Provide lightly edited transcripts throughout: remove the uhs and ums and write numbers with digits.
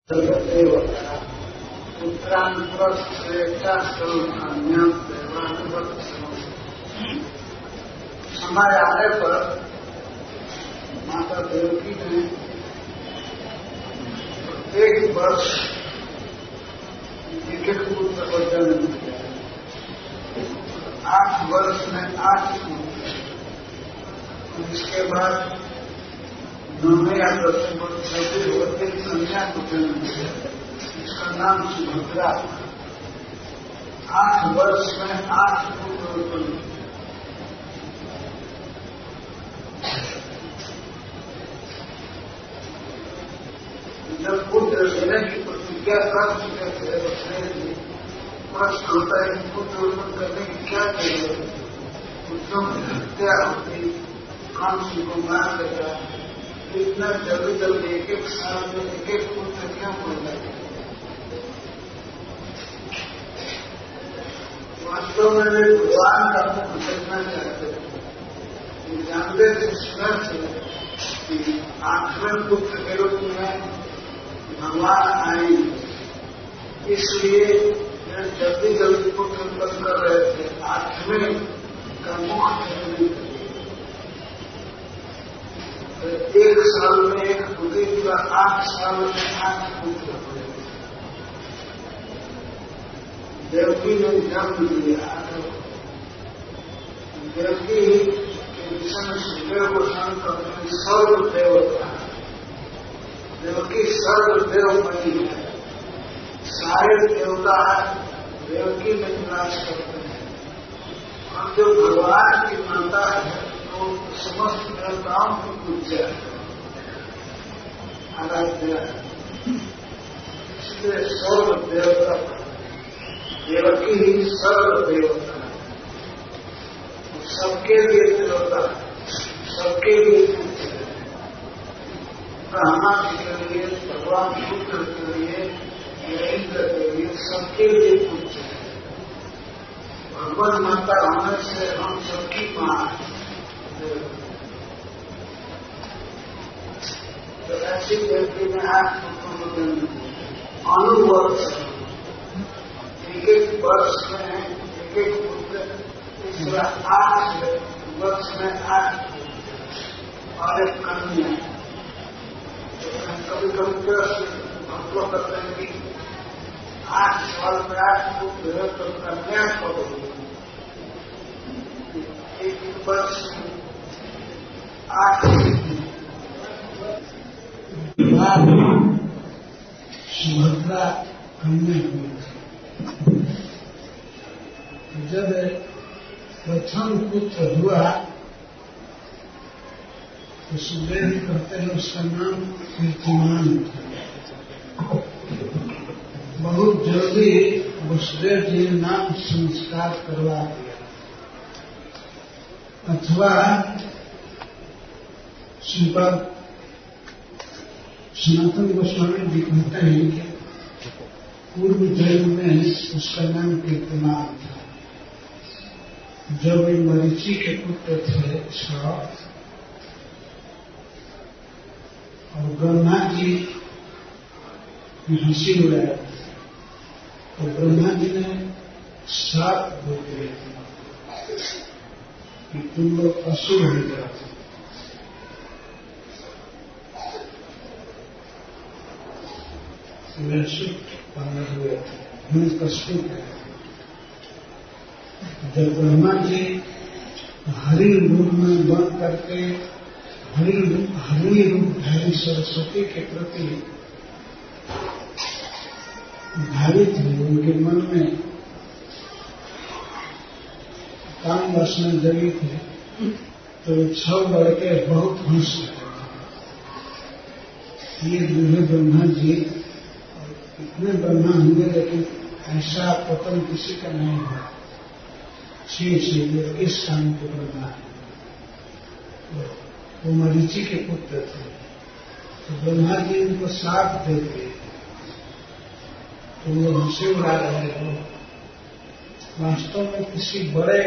समय आने पर माता देवकी ने प्रत्येक वर्ष एक पुत्र को जन्म दिया। 8 वर्ष में 8 पुत्र। इसके बाद 9वें या 10वें वर्ष होते कन्या को जन्म दिया। इसका नाम सुभद्रा। 8 वर्ष में 8 पुत्र उत्पन्न। जब पुत्र लेने की प्रतिज्ञा कर चुके थे प्रश्न होता है पुत्र उत्पन्न करने की क्या जरूरत है। पुत्रों की हत्या होती, कंस को मार देता, इतना जल्दी जल्दी एक साल में एक पुत्र क्यों बोलना है। वास्तव में वे भगवान का मुख देखना चाहते थे। जानते थे सुना थे कि 8वें पुत्र के रूप में भगवान आएंगे, इसलिए जल्दी जल्दी पुत्र उत्पन्न कर रहे थे। 8वें का मुख देखने एक साल में एक पुत्री पूरा 8 साल में 8 पुत्र हुए। देवकी ने जन्म दिया। देवकी के विषय में सुखदेव गोस्वामी कहते हैं सर्व देवता। देवकी सर्वदेवमयी है। सारे देवता देवकी में निवास करते हैं। और जो भगवान की माता है तो समस्त देवताओं की पूज्य है, आराध्य है। इसलिए सर्व देवता देवकी ही सर्व देवता है। सबके लिए देवता, सबके लिए पूज्य है। ब्रह्मा जी के लिए, भगवान शुक्र के लिए, इंद्र के लिए, सबके लिए पूज्य है। भगवान माता होने से हम सबकी मां है। तो ऐसी व्यक्ति में 8 पुत्रों को जन्म दिया। अनुवर्ष एक वर्ष में एक पुत्र, इसलिए 8 वर्ष में 8 और एक कन्या। कभी कभी प्रश्न हम लोग करते हैं कि 8 साल में 8 पुत्र है तो कन्या को एक वर्ष 8 सुभद्रा कन्या हुई। जब प्रथम पुत्र हुआ तो सुखदेव जी कहते हैं उसका नाम कीर्तिमान था। बहुत जल्दी वसुदेव जी ने नाम संस्कार करवा दिया। अथवा श्रीपाद सनातन गोस्वामी जी कहते हैं कि पूर्व जन्म में उसका नाम कीर्तिमान था। जब वे मरीचि के पुत्र थे 6 और ब्रह्मा जी की हंसी उड़ाया तो ब्रह्मा जी ने श्राप दे दिए कि तुम लोग असुर हो जाते। पालन हुए थे कष्टों के। जब ब्रह्मा जी हरि रूप में बन करके हरि रूपधारी सरस्वती के प्रति धारित हुए, उनके मन में काम वासना जगी थी, तो 6 लड़के बहुत हंस रहे थे। ये बूढ़े ब्रह्मा जी इतने ब्रह्मा होंगे लेकिन ऐसा पतन किसी का नहीं हुआ। 6 इस काम के ब्रह्मा है। वो मरीचि के पुत्र थे तो ब्रह्मा जी उनको श्राप देते तो वो हंसी उड़ा रहे हो। वास्तव में किसी बड़े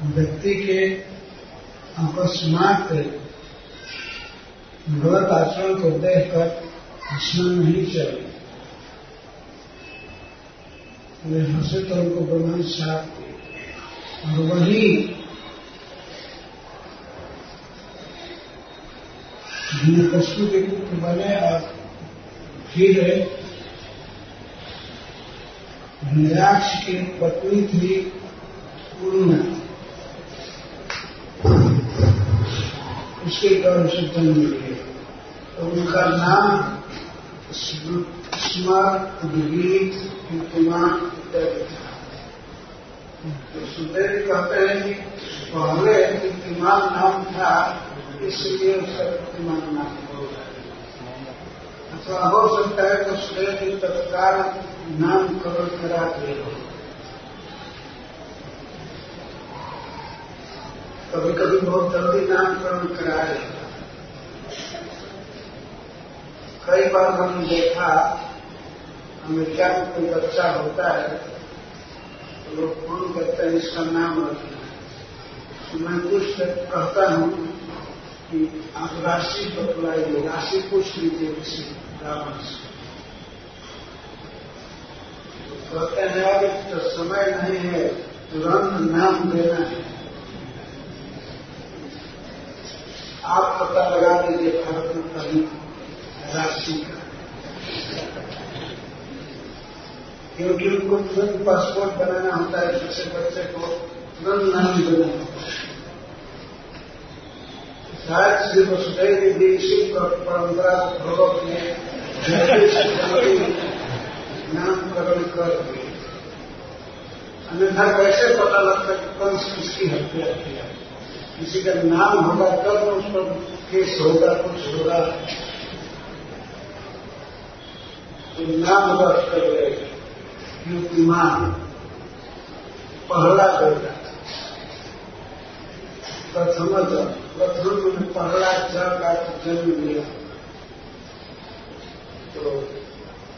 व्यक्ति के अकस्मात गलत आचरण को देखकर हंसना नहीं चाहिए। वे हंसे तो उनको ब्रह्म साथ और वही हिरण्यकश्यप के पुत्र बने और फिर हिरण्याक्ष की पत्नी थी पूर्णा, उसके कारण से जन्म लिए। तो उनका नाम स्मृत, उद्गीत, कीर्तिमान इत्यादि था। तो सुखदेव कहते हैं कि पहले कीर्तिमान नाम था, इसलिए उसका कीर्तिमान नाम होगा। अथवा हो सकता है तो सुखदेव की तत्काल नामकरण करा दिए हो। कभी कभी बहुत जल्दी नामकरण कराया जाता। कई बार हमने देखा, अमेरिका में कोई बच्चा होता है तो लोग फोन करते हैं इसका नाम रखना है। तो मैं कुछ कहता हूँ कि आप राशि बतलाइए, राशि पूछ लीजिए किसी ब्राह्मण से। तो कहते हैं अभी तो समय नहीं है, तुरंत नाम देना है। आप पता लगा दीजिए भारत में कहीं राशि का, क्योंकि उनको तुरंत पासपोर्ट बनाना होता है, जिससे बच्चे को तुरंत नाम देना होता है। शायद श्री वसुदेव भी इसी परंपरा को फॉलो किए, नामकरण कर दिए। अन्यथा कैसे पता लगता है कि कंस किसकी हत्या किया? किसी का नाम होगा तब उस पर केस होगा, कुछ होगा, तो नाम रख कर कीर्तिमान पहला बेटा, प्रथम में पहला जल का जन्म लिया। तो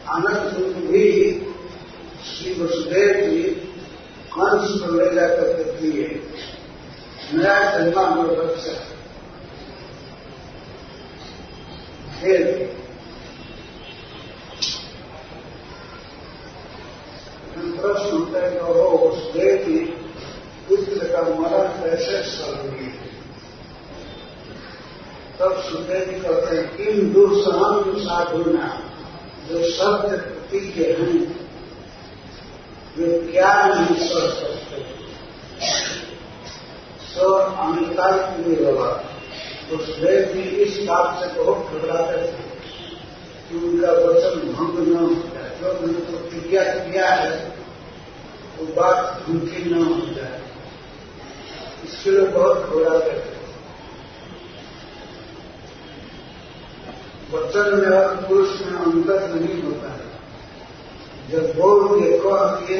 आनंद भी श्री वसुदेव जी कंस को ले जाकर के दिए नया जन्मा में बच्चा। फिर प्रश्न होता है कि वो वसुदेव जी पुत्र का मरण कैसे सही? तब सुखदेव जी कहते हैं किम दुस्सहन साधुना, जो सत्य प्रतिज्ञ हैं वे क्या नहीं सह सकते। सो अमिताभ के लिए होगा। तो सुखदेव जी इस बात से बहुत घबराते थे कि उनका वचन भंग न हो जाए। जो उन्होंने प्रतिज्ञा किया है वो बात उनकी न हो जाए, इसके लिए बहुत घबराते थे। वचन में और पुरुष में अंतर नहीं होता है। जब बोल के कह दिए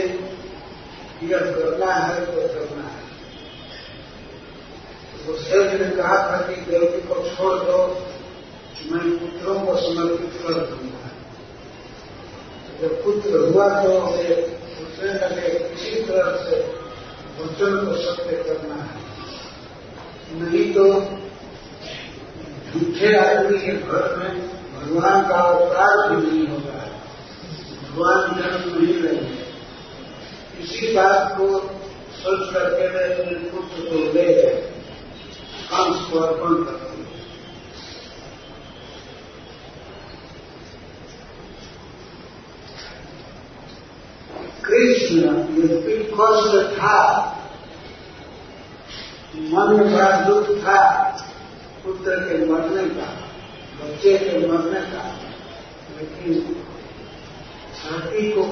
यह करना है तो करना है। तो शेष ने कहा था कि देवकी को छोड़ दो, मैं पुत्रों को समर्पित कर दूंगा। जब पुत्र हुआ तो सोचने लगे किसी तरह से वचन को सत्य करना है, नहीं तो झूठे आदमी के घर में भगवान का अवतार भी नहीं होता है, भगवान जन्म नहीं लेंगे। इसी बात को सोच करके वे अपने पुत्र को ले गए, कंस को अर्पण करते। कृष्ण यद्यपि कष्ट था, मन में बड़ा दुख था पुत्र के मरने का, बच्चे के मरने का, लेकिन छाती को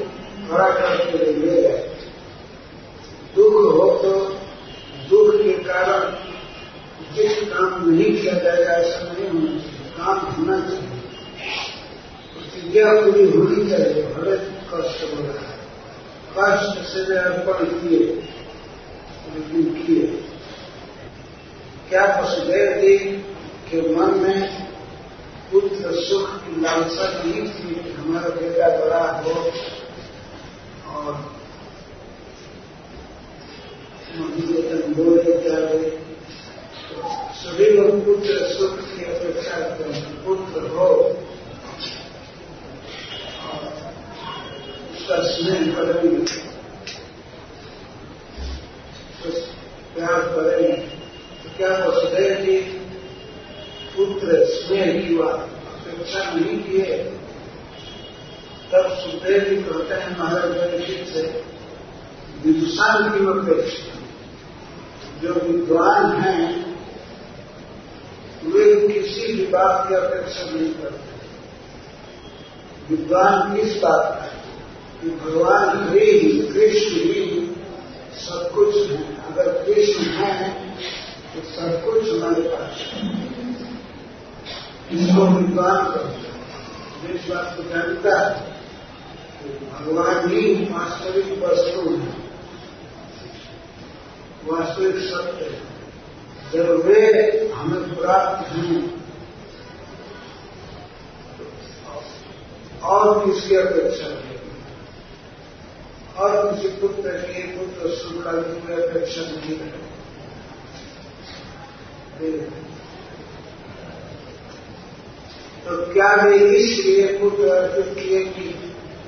खड़ा करके ले गए। दुख हो तो दुख के कारण जिस काम नहीं किया जाएगा ऐसा नहीं होना चाहिए, काम होना चाहिए, प्रतिज्ञा पूरी होनी चाहिए। भले कष्ट हो रहा है, कष्ट से वे अर्पण किए, लेकिन किए क्या? वसुदेव जी के मन में पुत्र सुख की लालसा नहीं थी कि हमारा बेटा बड़ा हो और वेतन बोले जाए। सभी लोग पुत्र सुख की अपेक्षा करते हैं, पुत्र हो उसका स्नेह करेंगे, तो प्यार करेंगे, तो क्या वसुदेव जी पुत्र स्नेह की अपेक्षा नहीं किए? तब सुखदेव जी कहते हैं महाराज परीक्षित से, विदुषान की अपेक्षा, जो विद्वान हैं वे किसी भी बात की अपेक्षा नहीं करते। विद्वान किस बात का? कि भगवान हरि कृष्ण ही सब कुछ है। अगर कृष्ण है तो सब कुछ हमारे पास है। इसको विद्वान करते हैं। जिस बात को जानता है भगवान ही वास्तविक वस्तु है, वास्तविक सत्य है। जब वे हमें प्राप्त हैं और किसकी अपेक्षा नहीं, और किसी पुत्र की पुत्र सुख आदि की अपेक्षा नहीं है। तो क्या वे इसलिए पुत्र अर्पित किए कि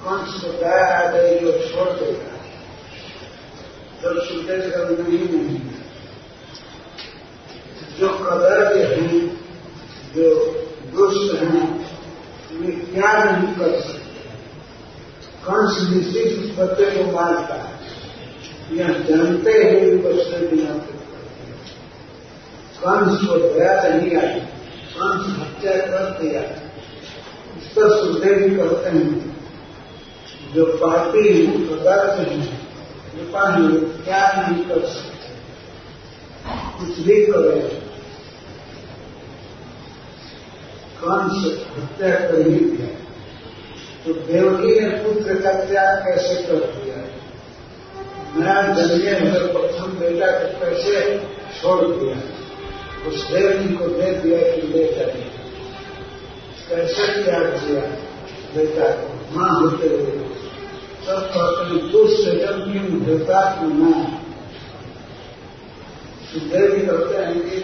कंस को दया आ गई और छोड़ देगा? जब सुखदेव का नहीं जो कदर्य हैं, जो दुष्ट हैं, वे क्या नहीं कर सकते। कंस निश्चित उस बच्चे को मारता है, यह जानते हुए भी बच्चे बिना करते हैं। कंस को दया नहीं आई, कंस हत्या कर दिया। इस पर सुखदेव जी कहते हैं जो पापी हैं, पदार्थ हैं, वे क्या नहीं कर सकते, कुछ भी करें। कंस हत्या कर ही दिया, तो देवकी ने पुत्र का त्याग कैसे कर दिया? नया जन्मे हुए प्रथम बेटा को कैसे छोड़ दिया? उस देव जी को दे दिया कि ले जाइए। कैसे त्याग दिया बेटा को मां होते हुए? सब कहते हैं दुष्ट जब क्यों देवता को मां। सुखदेव जी कहते हैं कि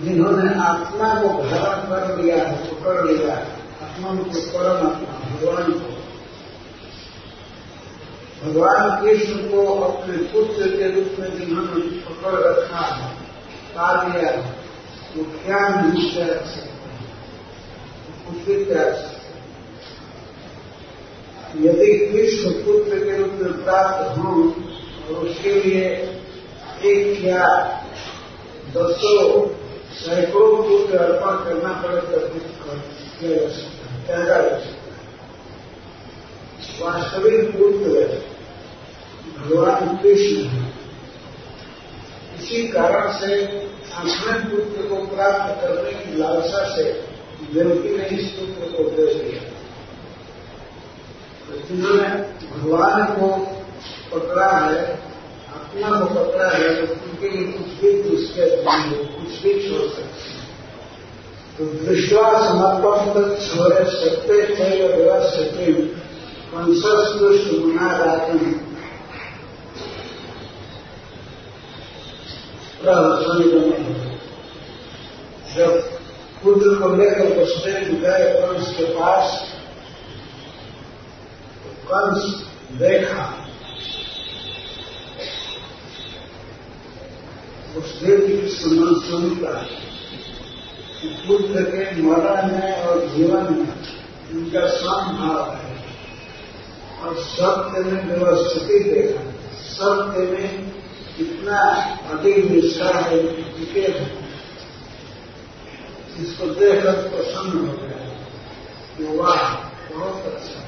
जिन्होंने आत्मा को धारण कर लिया है, पकड़ लिया है, आत्मा को परमात्मा भगवान को, भगवान कृष्ण को अपने पुत्र के रूप में जिन्होंने पकड़ रखा है, पा लिया है, वो क्या नहीं त्याग सकते, कुछ भी त्याग सकते। यदि कृष्ण पुत्र के रूप में प्राप्त हों और उसके लिए एक या दसों सैकड़ों पुत्र अर्पण करना पड़े तो किया जा सकता है, त्यागा जा सकता है। वास्तविक पुत्र भगवान कृष्ण है। इसी कारण से अपने पुत्र को प्राप्त करने की लालसा से देवकी ने इस पुत्र को दे दिया। तो जिन्होंने भगवान को पकड़ा है, आत्मा को पकड़ा है, तो उनके लिए कुछ भी दुष्ट नहीं हो, कुछ भी छोड़ सकते हैं। तो विश्वास समर्पण तक छोड़े सकते थे व्यवस्थित कंसस दुष्ट मना जाते हैं। जब पुत्र को लेकर वसुदेव गए कंस के पास, तो कंस देखा वसुदेव जी की सुनता कि पुत्र के मरण में और जीवन में उनका समभाव है, और सत्य में व्यवस्थिति देखा, सत्य में कितना अधिक निष्ठा है, टिके है। इसको देखकर प्रसन्न हो गया कि वाह बहुत अच्छा,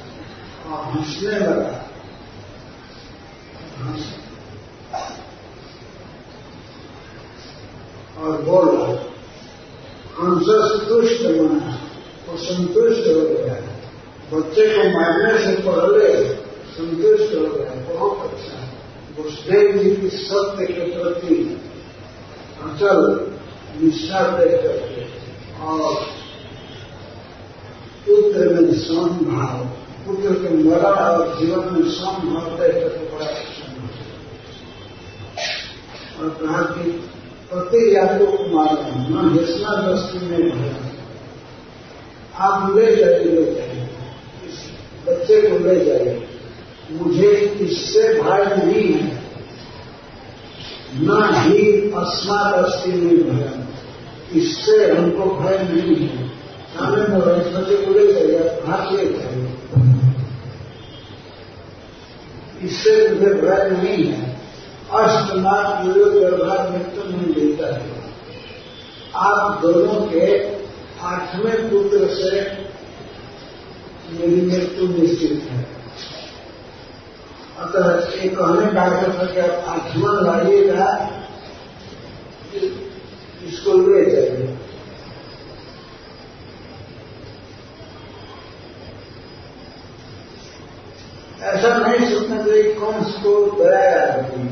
और हंसने लगा। और बोला कंस तुष्ट मना, वो संतुष्ट हो गया। बच्चे को मारने से पहले संतुष्ट हो गया, बहुत अच्छा। वसुदेव जी की सत्य के प्रति अचल निष्ठा देख करके और पुत्र में समभाव, पुत्र के मरण और जीवन में समभाव देख करके बड़ा प्रसन्न हो। और कहा कि पति यादों को मारा न हेसना दस्ती में भरा, आप ले जाइए, इस बच्चे को ले जाइए, मुझे इससे भय नहीं है, न ही अस्मात् अस्ति में भय, इससे हमको भय नहीं है। सामने मोबाइल सोचे को ले जाइए, हाथ ले जाइए, इससे मुझे भय नहीं है। अष्टनाथ गर्भार मृत्यु नहीं देता है। आप दोनों के 8वें पुत्र से मेरी मृत्यु निश्चित है। अतः ये कहने का अर्थ था कि आप 8वां लाइएगा, इसको ले जाइए। ऐसा नहीं सोचना चाहिए कौन को दया आती,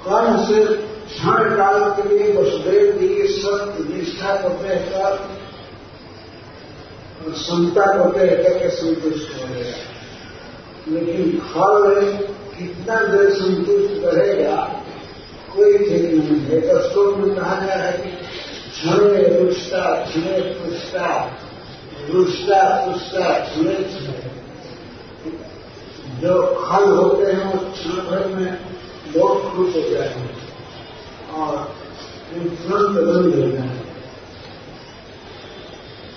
कौन से क्षण काल के लिए वसुदेव की सत्य निष्ठा को कहकर और समता को कहकर के संतुष्ट हो गया। लेकिन फल कितना देर संतुष्ट रहेगा कोई ठीक नहीं है। तो श्लोक में कहा गया है कि क्षणे रुष्टा क्षणे पुष्टा, रुष्टा पुष्टा क्षणे क्षणे। जो फल होते हैं वो क्षण भर में बहुत खुश हो जाते हैं और तुरंत बदल देते हैं।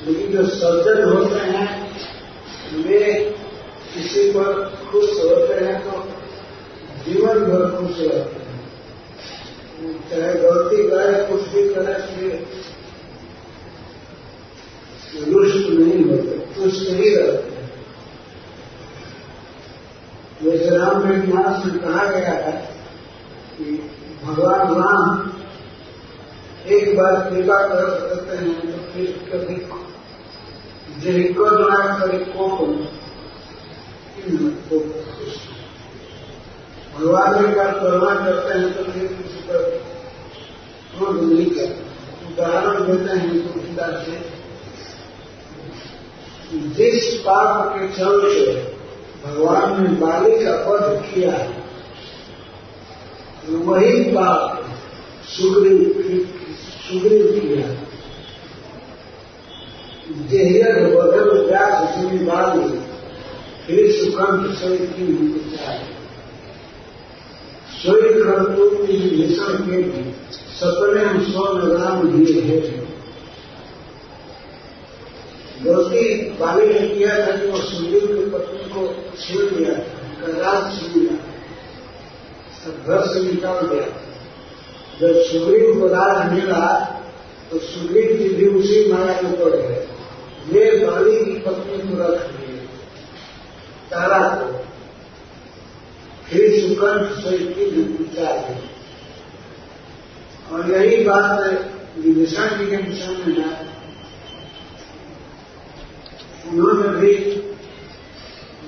लेकिन जो सज्जन होते हैं वे किसी पर खुश होते हैं तो जीवन भर खुश रहते हैं, चाहे गलती करे कुछ भी करे, रुष्ट नहीं होते, तुष्ट ही रहते हैं। जैसे राम के इतिहास में कहा गया है कि भगवान राम एक बार कृपा करते हैं तो फिर कभी जरिको बना कर भगवान एक बार करुणा करते हैं तो फिर किसी पर क्रोध नहीं करते। उदाहरण देते हैं तुलसीदास से, जिस पाप के चलते भगवान ने बाली का वध किया है वही पाप सुग्रीव किया। देहर वधव व्यास सुनी बाली फिर सुकंठ सोई की चाहे, सोई करतु भीषण के भी सपने हम स्वर्ण राम दिए है। गलती बाली ने किया था कि वो सुग्रीव की पत्नी को छीन लिया था, उनका राज छीन लिया, सब घर से निकाल दिया। जब सुग्रीव को राज मिला तो सुग्रीव जी भी उसी माया में पड़ गए। ये बाली की पत्नी को रख लिए तारा को, फिर सुकंठ से पूछा गई। और यही बात विभीषण जी के विषय में है। उन्होंने भी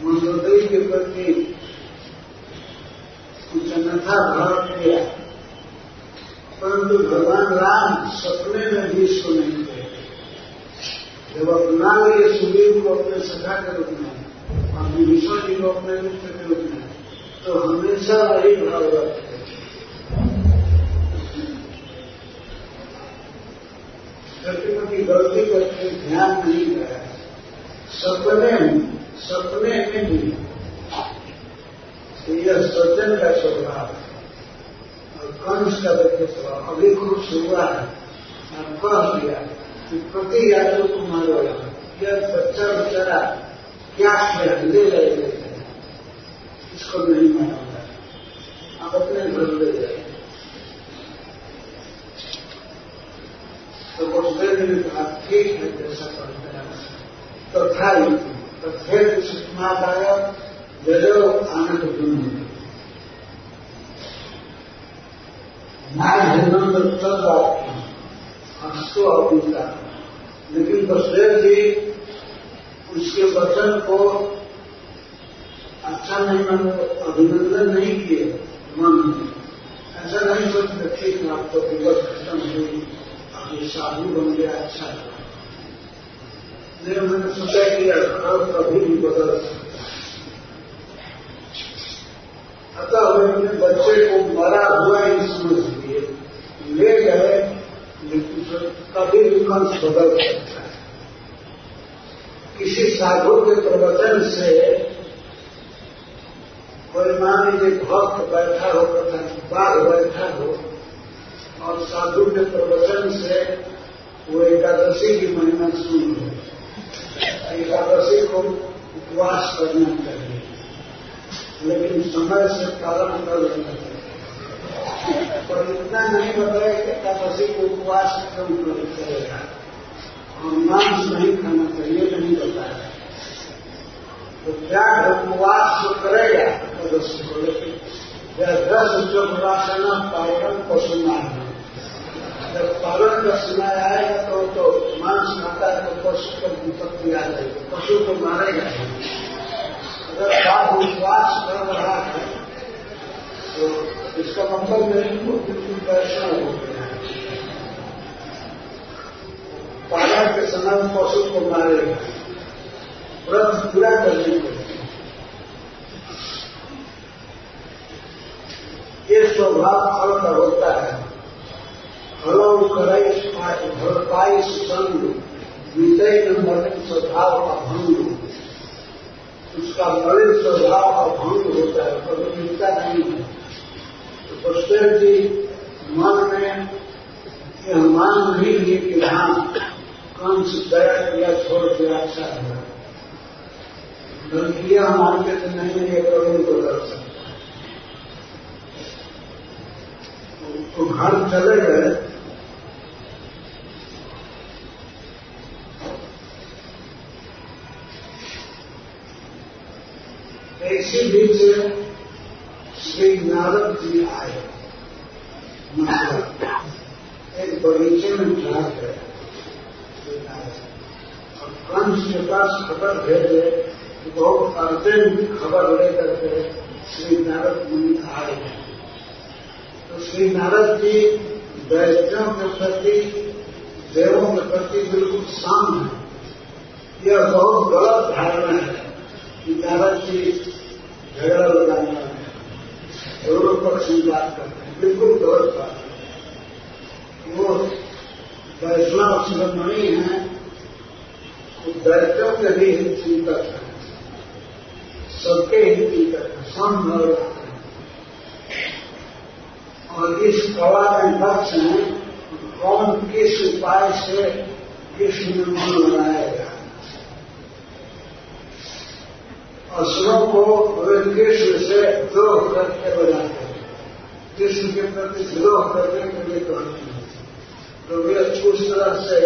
मंदोदरी के प्रति कुछ अन्यथा भाव किया, परंतु भगवान राम सपने में भी इसको नहीं थे। जब अपना लिए सुग्रीव को अपने सखा के रूप में और विभीषण जी को अपने मित्र के रूप में, तो हमेशा वही भाव रखते। प्रतिपति गलती करके ध्यान नहीं गया, सपने में भी यह सज्जन का स्वभाव और कंस का व्यक्ति स्वभाव। अभी खुश हुआ है और कह दिया कि प्रति यादव को मारो, यह बच्चा बेचारा क्या किया ले गए, इसको नहीं मानूंगा, आप अपने घर ले जाए। तो वसुदेव ने कहा ठीक है जैसा करते हैं तो था ही। तो फिर सुषमा आया जलो आनंद धुन हंसो अभिता। लेकिन वसुदेव जी उसके वचन को अच्छा नहीं मानो, अभिनंदन नहीं किए मन में। ऐसा नहीं सोचते ठीक आप तो विवश खत्म हुई, अभी साधु बन गया, अच्छा था। मैंने सोचा कि और कभी भी बदल सकता है। अतः वे अपने बच्चे को मरा हुआ ही समझ लिए, ले गए, लेकिन कभी भी कंस बदल सकता है। किसी साधु के प्रवचन से कोई मान लीजिए भक्त बैठा हो, बाघ बैठा हो, और साधु के प्रवचन से वो एकादशी की महिमा सुन लो। एकादशी को उपवास करना चाहिए, लेकिन समय से पालन कर लेना चाहिए। पर इतना नहीं बताया कि एकादशी को उपवास क्यों करेगा और मांस नहीं खाना चाहिए, नहीं बताया। तो त्याग उपवास तो करेगा एकादशी को, लेकिन दस जो राशना पालन पशु मारना, जब पालन का समय आएगा तो मांस खाता है तो पशु पर विपत्ति आ जाएगी, पशु को मारेगा। अगर साफ उपवास कर रहा है तो इसका मतलब नहीं वो बिल्कुल वैसा हो गया है। पालन के समय पशु को मारेगा, व्रत पूरा करने के लिए। ये स्वभाव फल का होता है। फलों भरपाई संग विजय मलिन स्वभाव का भंग, उसका मलिन स्वभाव का भंग होता है, कभी मिलता नहीं है। तो पुष्कर जी मन में यह मान नहीं लिए कि हाँ कंस दया किया छोड़ के अच्छा है, बल्कि यह मानते थे नहीं ये कभी को कर सकता। तो घर चले गए। इसी बीच श्री नारद जी आए। एक बगीचे में ठहर गए और कंस के पास खबर भेजे कि बहुत अर्जेंट खबर लेकर के श्री नारद मुनि आए। तो श्री नारद जी वैष्णव के प्रति, देवों के प्रति बिल्कुल शांत है। यह बहुत गलत धारणा है कि नारद जी झगड़ा लगाना है, दोनों पक्ष की बात करते हैं, बिल्कुल गलत बात है। वो वैष्णव शिरोमणि हैं, वो वैष्णव के भी हित चिंतक है, सबके हित चिंतक है, संभव रखते हैं। और इस कला में पक्ष है कौन किस उपाय से किस में मन लगाएगा। असुरों को वे कृष्ण से द्रोह करके बनाते हैं, कृष्ण के प्रति द्रोह करने के लिए कहते हैं। तो वे उस तरह से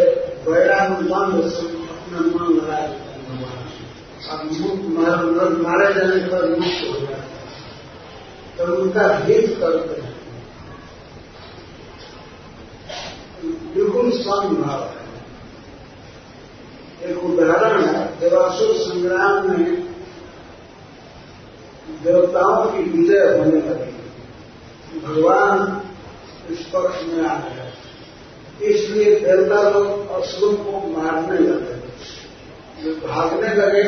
वैरानुबंध से अपना मन लगा देते हैं। अब मारे जाने के बाद मुक्त हो जाता है, तो उनका हित करते हैं। बिल्कुल संभाव है। एक उदाहरण है, देवासुर संग्राम में देवताओं की विजय होने लगी, भगवान इस पक्ष में आ गए, इसलिए देवता लोग असुरों को मारने लगे। जो भागने लगे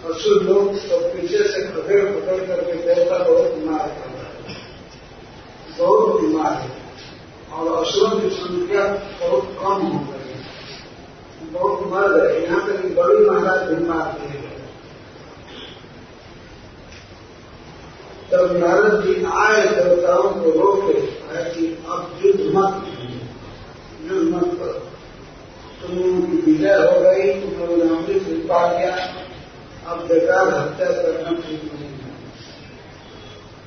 असुर लोग तो पीछे से खदेड़ पकड़ करके देवता बहुत मार कर रहे, बहुत बीमार है। और असुरों की संख्या बहुत कम हो गई, बहुत मर गए। यहाँ तक कि बड़ी महाराज बीमार किए गए। तब नारद जी आए, देवताओं को रोके कि अब युद्ध मत करो, तुम उनकी विजय हो गई, तुमने अमृत भी पा लिया, अब बेकार हत्या करना ठीक नहीं है।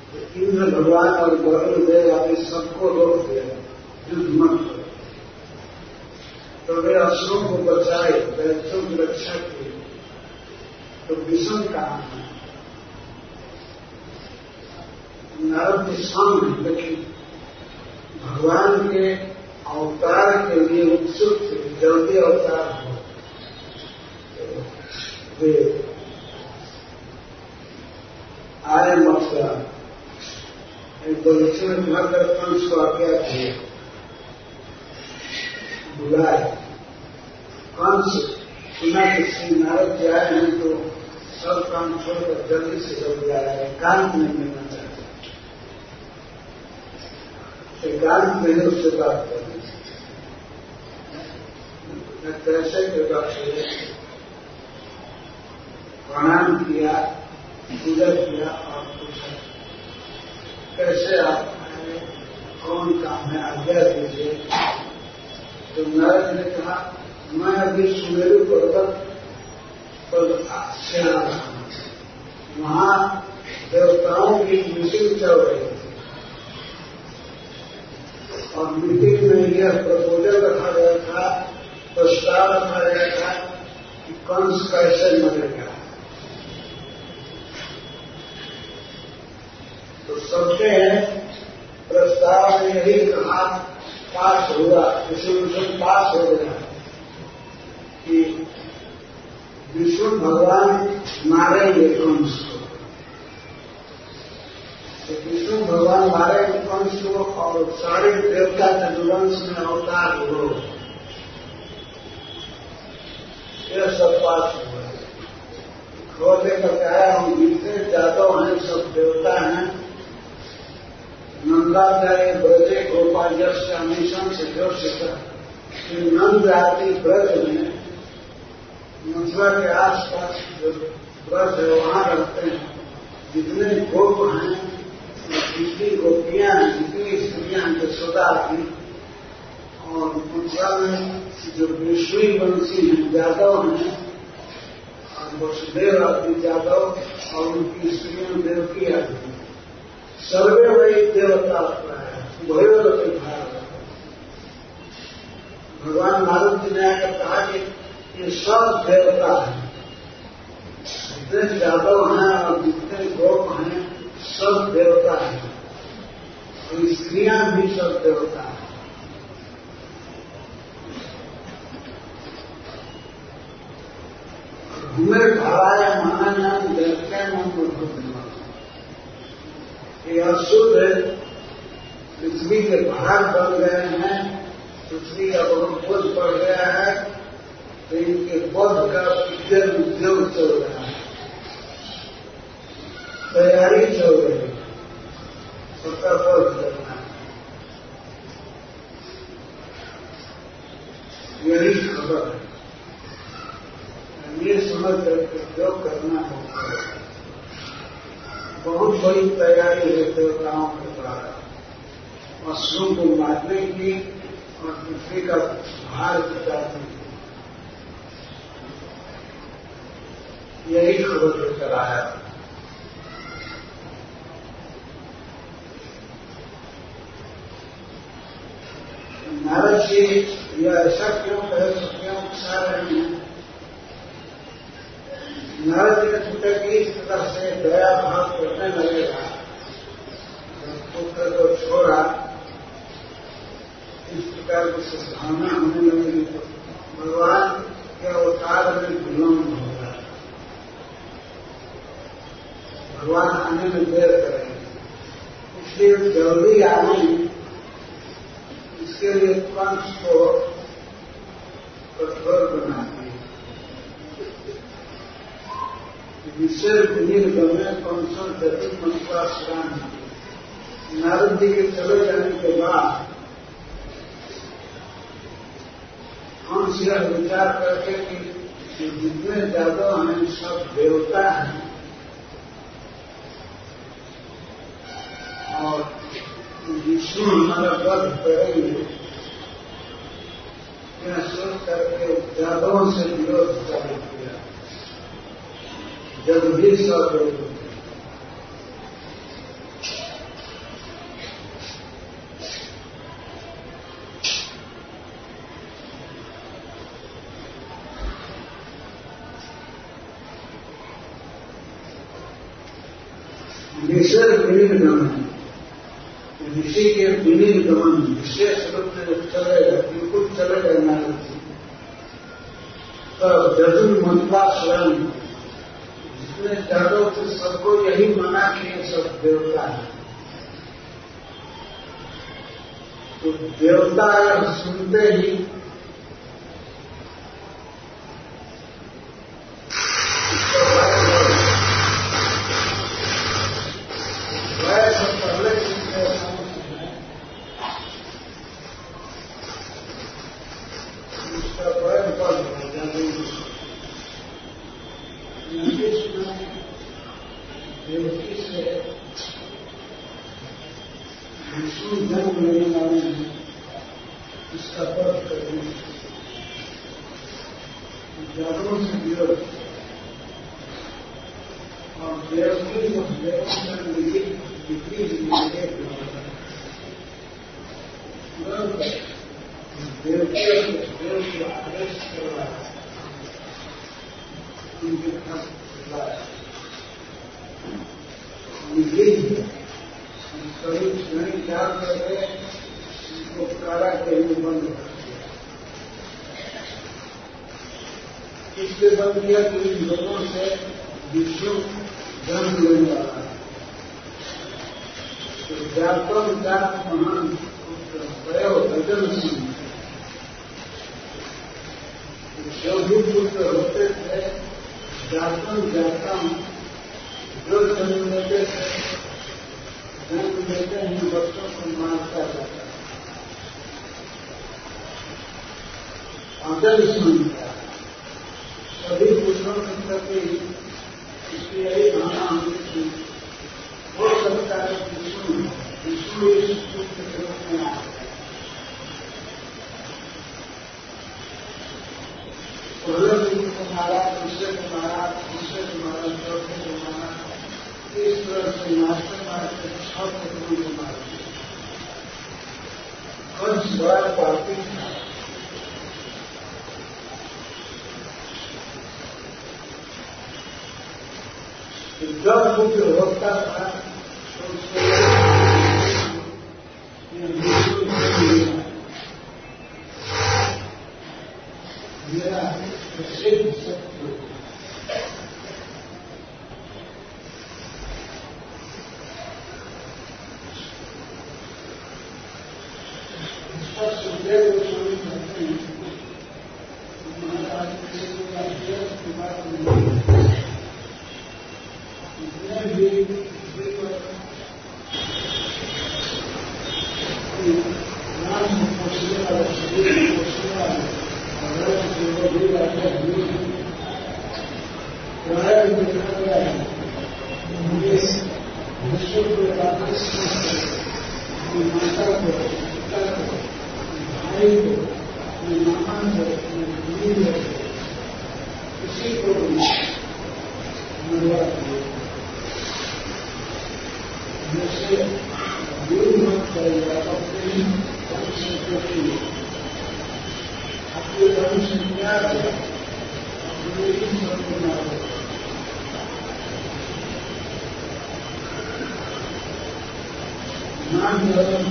तो इंद्र भगवान और वरुण देव आदि सबको रोक दिया, युद्ध मत करो। तो वे असुरों को बचाए, दैत्यों की रक्षा की। तो विषम काम है, नारद जी सामने, लेकिन भगवान के अवतार के लिए उत्सुक थे, जल्दी अवतार हो। वे आए मथुरा, एक बगीचे में भरकर कंस को आज्ञा किए, बुलाए। कंस सुना कि श्री नारद जी आए हैं तो सब काम छोड़कर जल्दी से जल्दी आया, एकांत में मिलना चाहते, एकांत में उससे बात करनी। कैसे कृपा से प्रणाम किया, पूजा किया और पूछा कैसे आप आए, कौन काम है, आज्ञा दीजिए। तो नारद ने कहा मैं अभी सुमेरु पर्वत पर से आ रहा हूं, वहां देवताओं की मीटिंग चल रही थी और मीटिंग में यह प्रपोजल रखा गया था, प्रस्ताव रखा गया था कि कंस कैसे मरेगा। तो सबके प्रस्ताव में यही कहा पास हुआ, रिजोल्यूशन पास हो गया कि विष्णु भगवान मारेंगे कंस को। तो विष्णु भगवान मारेंगे कंस को और सारे देवता चतुर्वंश में अवतार हो, यह सब पास हुआ। खबर लेकर के आया, हम जितने जादव हैं सब देवता हैं। नंदाचार्य ब्रजे गोपालस्य अमीशन से जो शिखा नंद आदि ब्रज में मथुरा के आसपास जो ब्रज है वहां रहते हैं। जितने गोप हैं, जितनी गोपियां हैं, जितनी स्त्रियां हैं, यशोदा की, और मथुरा में जो विष्णु वंशी हैं, यादव हैं, और वसुदेव आदि यादव और उनकी स्त्रियों देवकी आदि, सर्वे वही देवता भयोरति भारत। भगवान नारद जी ने आकर कहा कि ये सब देवता हैं, जितने यादव हैं और जितने गोप हैं सब देवता हैं, और स्त्रियां भी सब देवता हैं। घूमे धाराया माना नाम देखते मन ये अशुद्ध पृथ्वी के भाग बन गए हैं, पृथ्वी का बहुत बोझ बढ़ गया है, तो इनके बोध का विज्ञान उद्योग चल रहा है, तैयारी चल रही है, सबका बोध करना है। यही खबर है, ये समझ करके जो करना होगा। बहुत बड़ी तैयारी है देवताओं के द्वारा असुरों को मारने की और पृथ्वी का भार जुटाने की। यही खबर लेकर आया। नारद जी यह ऐसा क्यों कहे, क्यों उकसा रहे हैं। नारद जी ने सोचा कि इस तरह से दया भाव करने लगेगा, पुत्र को छोड़ा, इस प्रकार की सद्भावना होने लगेगी तो भगवान के अवतार में विलंब होगा, भगवान आने में देर करेंगे, इसलिए जल्दी आने इसके लिए कंस को कठोर बनाती है। विशेष विनिर्गम्य कंसों जटिल मनुष्य स्नान। नारद जी के चले जाने के बाद कंस यह विचार करके कि जितने यादव हैं सब देवता हैं और विष्णु हमारा वध करेंगे, यह सोच करके यादवों से विरोध चालू किया। जब भी सब विशेष विनिर्गमन, ऋषि के विनिर्गमन विशेष रूप से चलेगा, बिल्कुल चलेगा नारद जी। तब जजुन मंत्रा स्वयं जितने जादव थे सबको यही मना किए सब देवता है। तो देवता सुनते ही पहले इसका बड़ पद देवकी से विष्णु जन्म लेने वाले हैं, इसका पर्व करने जागरण से विरोध और देवकी को देव को आदेश करवाया, उनके पास यही करीब नहीं क्या कर रहे, उनको कारा के लिए बंद कर दिया। इसलिए बंद किया कि इन लोगों से विष्णु जन्म लेने वाला है। तो व्यापक जात महान प्रयोग भजन सिंह जो भी पुत्र होते थे, जातम जो जन्म लेते थे, जन्म लेते ही बच्चों को मारता जाता है, अजल सुनता है। सभी पुत्रों के प्रति इसकी यही भावना होती थी, हो सकता है विष्णु इस पुत्र के रूप में आ गए। पहले दिन को मारा, दूसरे को मारा, तीसरे को मारा, चौथे को मारा, इस तरह से मारते मारते 6 पुत्रों को मार दिया। कंस बड़ा पापी था, जब पुत्र होता था तो उसको मेरा प्रसिद्ध शत्रु इसका सुखदेव गोस्वामी कहते हैं, महाराज की बात नहीं राम पोषने वाला शरीर पोषने वाला प्राय देखा गया है, विश्व को माता को, पिता को, भाई को, मामा को, भूमि को, किसी को मरवा दिया। जैसे गुरु मत करेगा अपने धर्म से अपने धर्म से प्यार है, अपने इन सबको मारो। नाम धर्म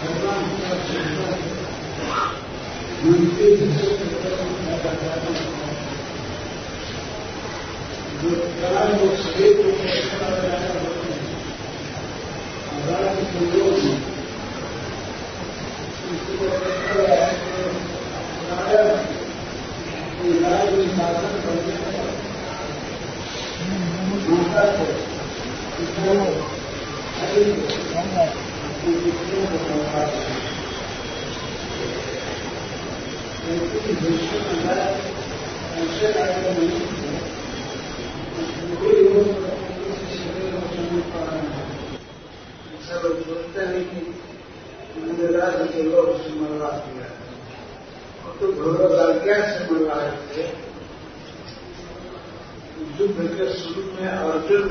भगवान का चिंतन मन के जो प्यार को शरीर को कैसा लगाया होते हैं, राज के लोग राज में शासन करने माता को ऐसे कार्य नहीं सब लोग बोलते हैं कि मैंने राज्य के लोग से मरवा दिया है, और तो भगवत आज्ञा से मरवाए थे। युद्ध के शुरू में अर्जुन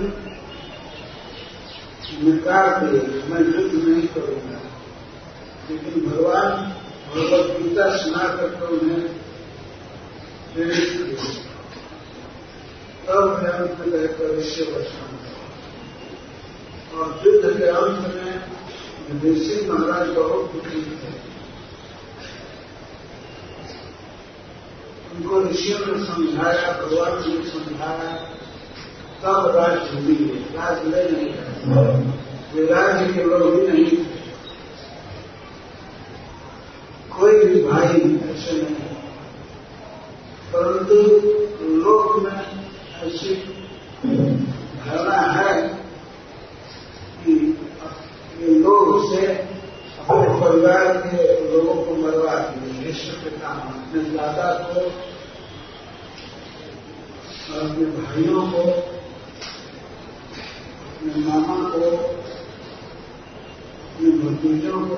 निकार दिए, मैं युद्ध नहीं करूंगा, लेकिन भगवान भगवत गीता सुना करके उन्हें प्रेरित किया। तब अंत में रहकर इससे बचना और युद्ध के अंत में ऋषि महाराज बहुत दुखी थे। उनको ऋषियों ने समझाया, भगवान ने समझाया, तब राज झूठी गए, राज ले नहीं गए, वे राज्य के लोग भी नहीं थे, कोई भी भाई ऐसे नहीं, परंतु लोक में ऐसी धारणा है कि ये लोग से अपने परिवार के लोगों को मरवा दिए, विश्व के काम अपने दादा को और अपने भाइयों को, अपने मामा को, अपने भतीजों को,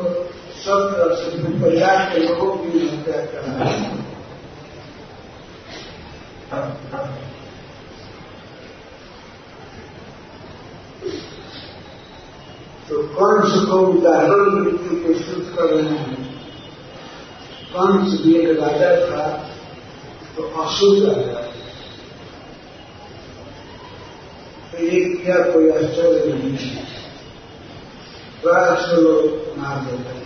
सब तरह से अपने परिवार के लोगों की हत्या करा। तो कंस को उदाहरण मृत्यु प्रस्तुत कर रहे हैं। कंस भी एक राजा था, तो असुर राजा। तो ये क्या कोई आश्चर्य नहीं है, प्राय से लोग मार देते हैं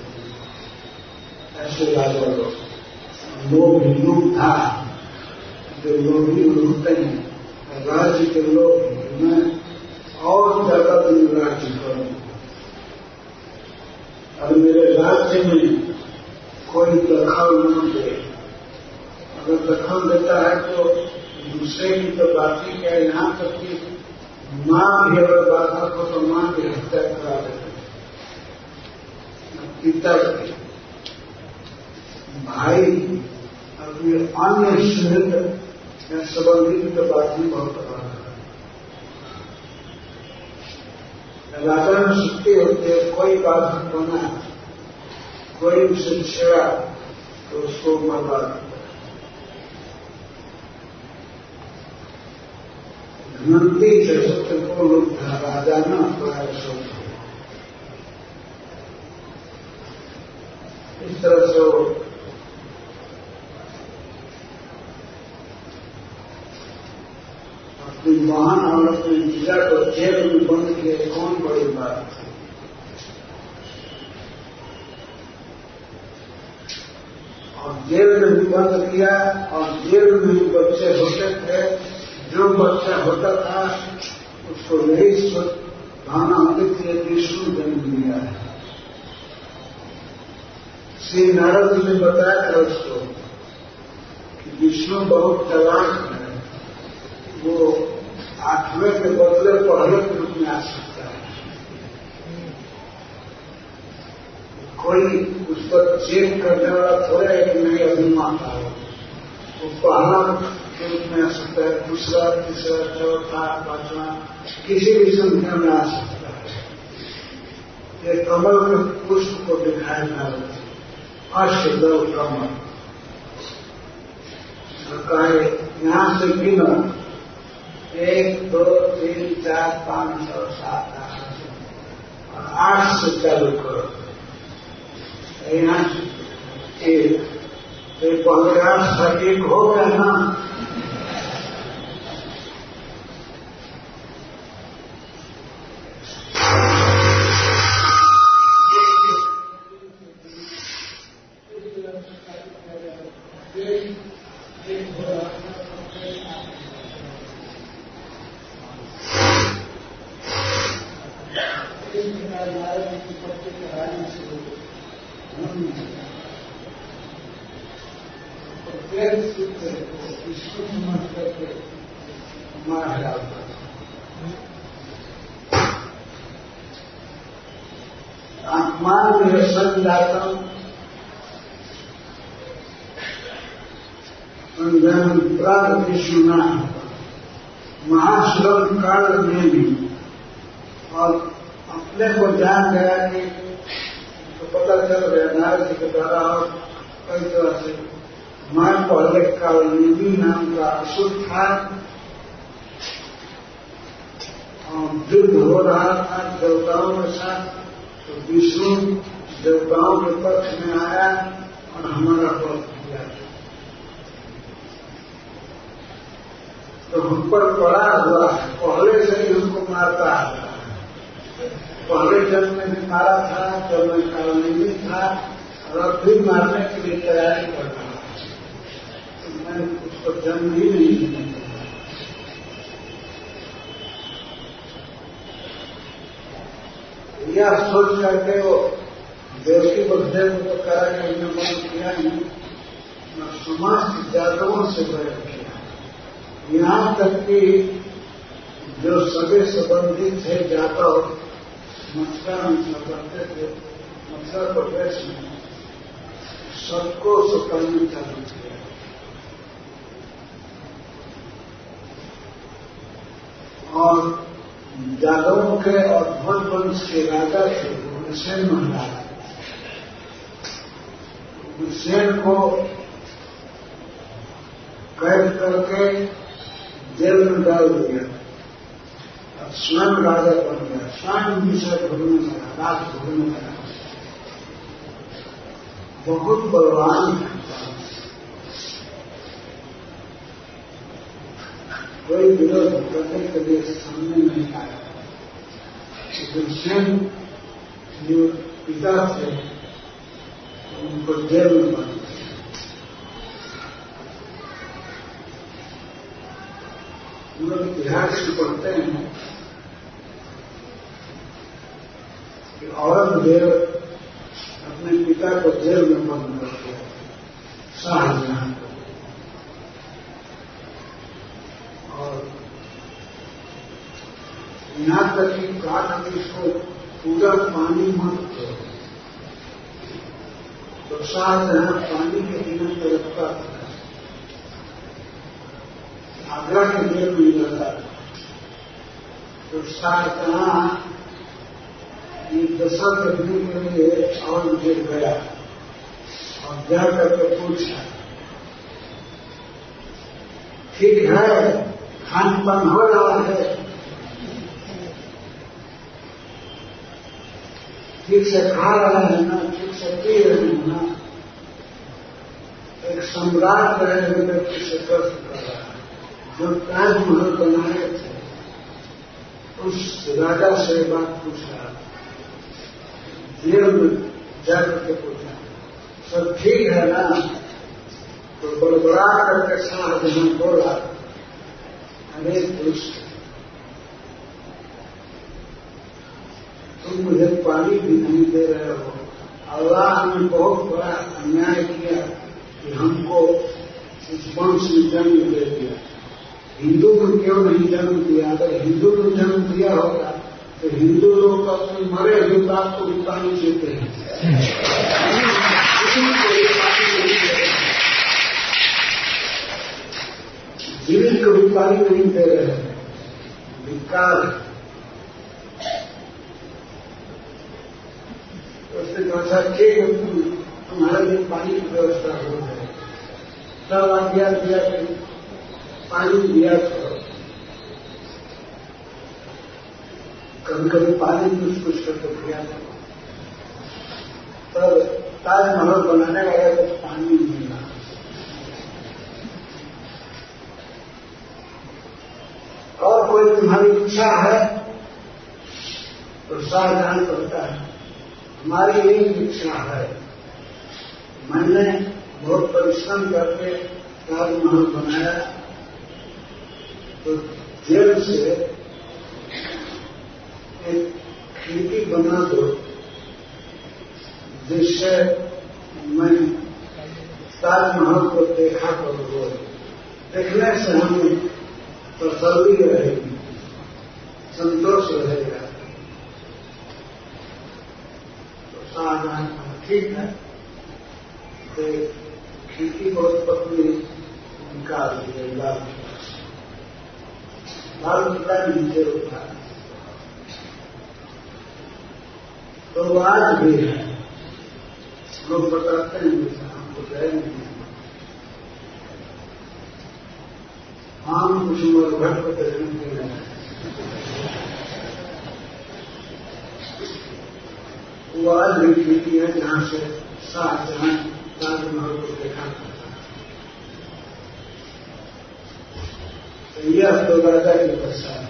ऐसे राजा लोग। लोग युग था, जो लोग ही होते हैं राज्य के लोग, मैं और ज्यादा दिन राज्य करूं और मेरे राज्य में कोई दखल न दे। अगर दखल देता है तो दूसरे की तो बात ही क्या, यहाँ तक कि मां भी अगर बाधक हो तो मां की हत्या करा देते, पिता की, भाई, अपने अन्य सुहृद या संबंधी की तो बात ही बहुत बड़ा है। राजा में शक्ति होती है, कोई बाधक बना, कोई उसे छेड़ा तो उसको मरवा देता है। घमंडी जैसे को लोग था, राजा न प्राय सब इस तरह से अपनी महान औरत ने जीजा को जेल में बंद किए, कौन बड़ी बात थी। और जेल में भी बंद किया, और जेल में भी बच्चे होते थे। जो बच्चा होता था उसको यही भावना होती थी विष्णु जन्म लिया है। श्री नारद जी ने बताया था उसको कि विष्णु बहुत चालाक है, वो 8वें के बदले पहले के रूप में आ सकता है। कोई उस पर चेक करने वाला थोड़ा है कि नहीं अभिमान था, वो पहला के रूप में आ सकता है, दूसरा, तीसरा, चौथा, पांचवा, किसी भी संख्या में आ सकता है। ये कमल के पुष्प को दिखाया जा रहा है, अष्टदल कमल। यहां से गिनो 1, 2, 3, 4, 5, 6, 7, 8 से चालू करो। यहाँ एक पहले 8 था, 1 हो गया ना। आत्मान निरसन जातम प्राग विष्णुना महाश्रम काल में भी, और अपने को जान गया कि तो पता चल गया नारद जी के द्वारा और कई तरह से, मैं पहले कालनेमी नाम का असुर था और युद्ध हो रहा था देवताओं के साथ। तो विष्णु देवताओं के पक्ष में आया और हमारा पक्ष किया, तो हम पर पड़ा हुआ पहले से ही हमको मारता है। पहले जन्म में भी मारा था, जब मैं कालनेमी था, और अब भी मारने के लिए तैयारी कर रहा है। तो मैं उसको जन्म ही नहीं देने देता। यह सोच करके वो देवकी बलदेव को करा कि उन्हें मन किया नहीं, समाज जातकों से बैठ किया। यहाँ तक कि जो सगे संबंधी थे जातक मथुरा में करते थे, मथुरा प्रदेश में सबको सुकलने चालू किया। और यादवों के और भोज वंश के राजा थे उग्रसेन महाराज। उग्रसेन को कैद करके जेल में डाल दिया। अब स्वयं राजा बन गया, स्वयं विषय भोगने लगा, राज भोगने लगा। बहुत बलवान है, कोई विरोध करने के लिए सामने नहीं आया। उग्रसेन जो पिता थे उनको जेल में बंद किया। हम लोग इतिहास में पढ़ते हैं कि औरंगजेब अपने पिता को जेल में बंद कर दिया, शाहजहां को। और यहां तक कि कहा कि इसको पूरा पानी मत दो, तो शाहजहां पानी के बिना तड़पता था, आगरा के जेल में रहता था। तो शाहजहां ये दशा करने के लिए औरंगजेब गया और जाकर के पूछा, ठीक है खान पान हो रहा है, ठीक से खा रहे हैं ना, ठीक से पी रहे हैं ना? एक सम्राट रहे हुए व्यक्ति से प्रश्न कर रहा है, जो ताजमहल बनाए थे उस राजा से बात पूछ रहा है। जेल में जाकर के पूछा, सब ठीक है ना? तो बड़बड़ा करके शाहजहां बोला, अरे दुष्ट, तुम मुझे पानी भी नहीं दे रहे हो। अल्लाह ने बहुत बड़ा अन्याय किया कि हमको इस वंश में जन्म दे दिया। हिंदू को क्यों नहीं जन्म दिया? अगर हिंदू को जन्म दिया होगा तो हिंदू लोग तो अपने मरे हुए बाप को भी पानी देते हैं, जीवित को भी पानी नहीं दे रहे हैं, विकार। उसने कहा ठीक है, तुम्हारे लिए पानी की व्यवस्था हो जाए। सब आज्ञा दिया कि पानी दिया करो। कभी कभी पानी कुछ कुछ करके दिया करो। तब ताजमहल बनाने वाले को पानी मिला। और कोई तुम्हारी इच्छा है? तो शाहजहां कहता है, हमारी एक इच्छा है, मैंने बहुत परिश्रम करके ताजमहल बनाया, तो जेल से एक खिड़की बना दो जिससे मैं ताजमहल को देखा करूँ। देखने से हमें तसल्ली रहेगी, संतोष रहेगा। तो शाहजहां ठीक है, तो खिड़की बहुत पतली निकाल दी गई, लाल किला नीचे उठा। तो आज भी है, लोग बताते हैं जैसे हमको गए नहीं, हम कुछ घर को देखने के लिए वो आज भी खिड़की है जहां से शाहजहां ताजमहल को देखा करता है। तो यह तो राजा की दशा है,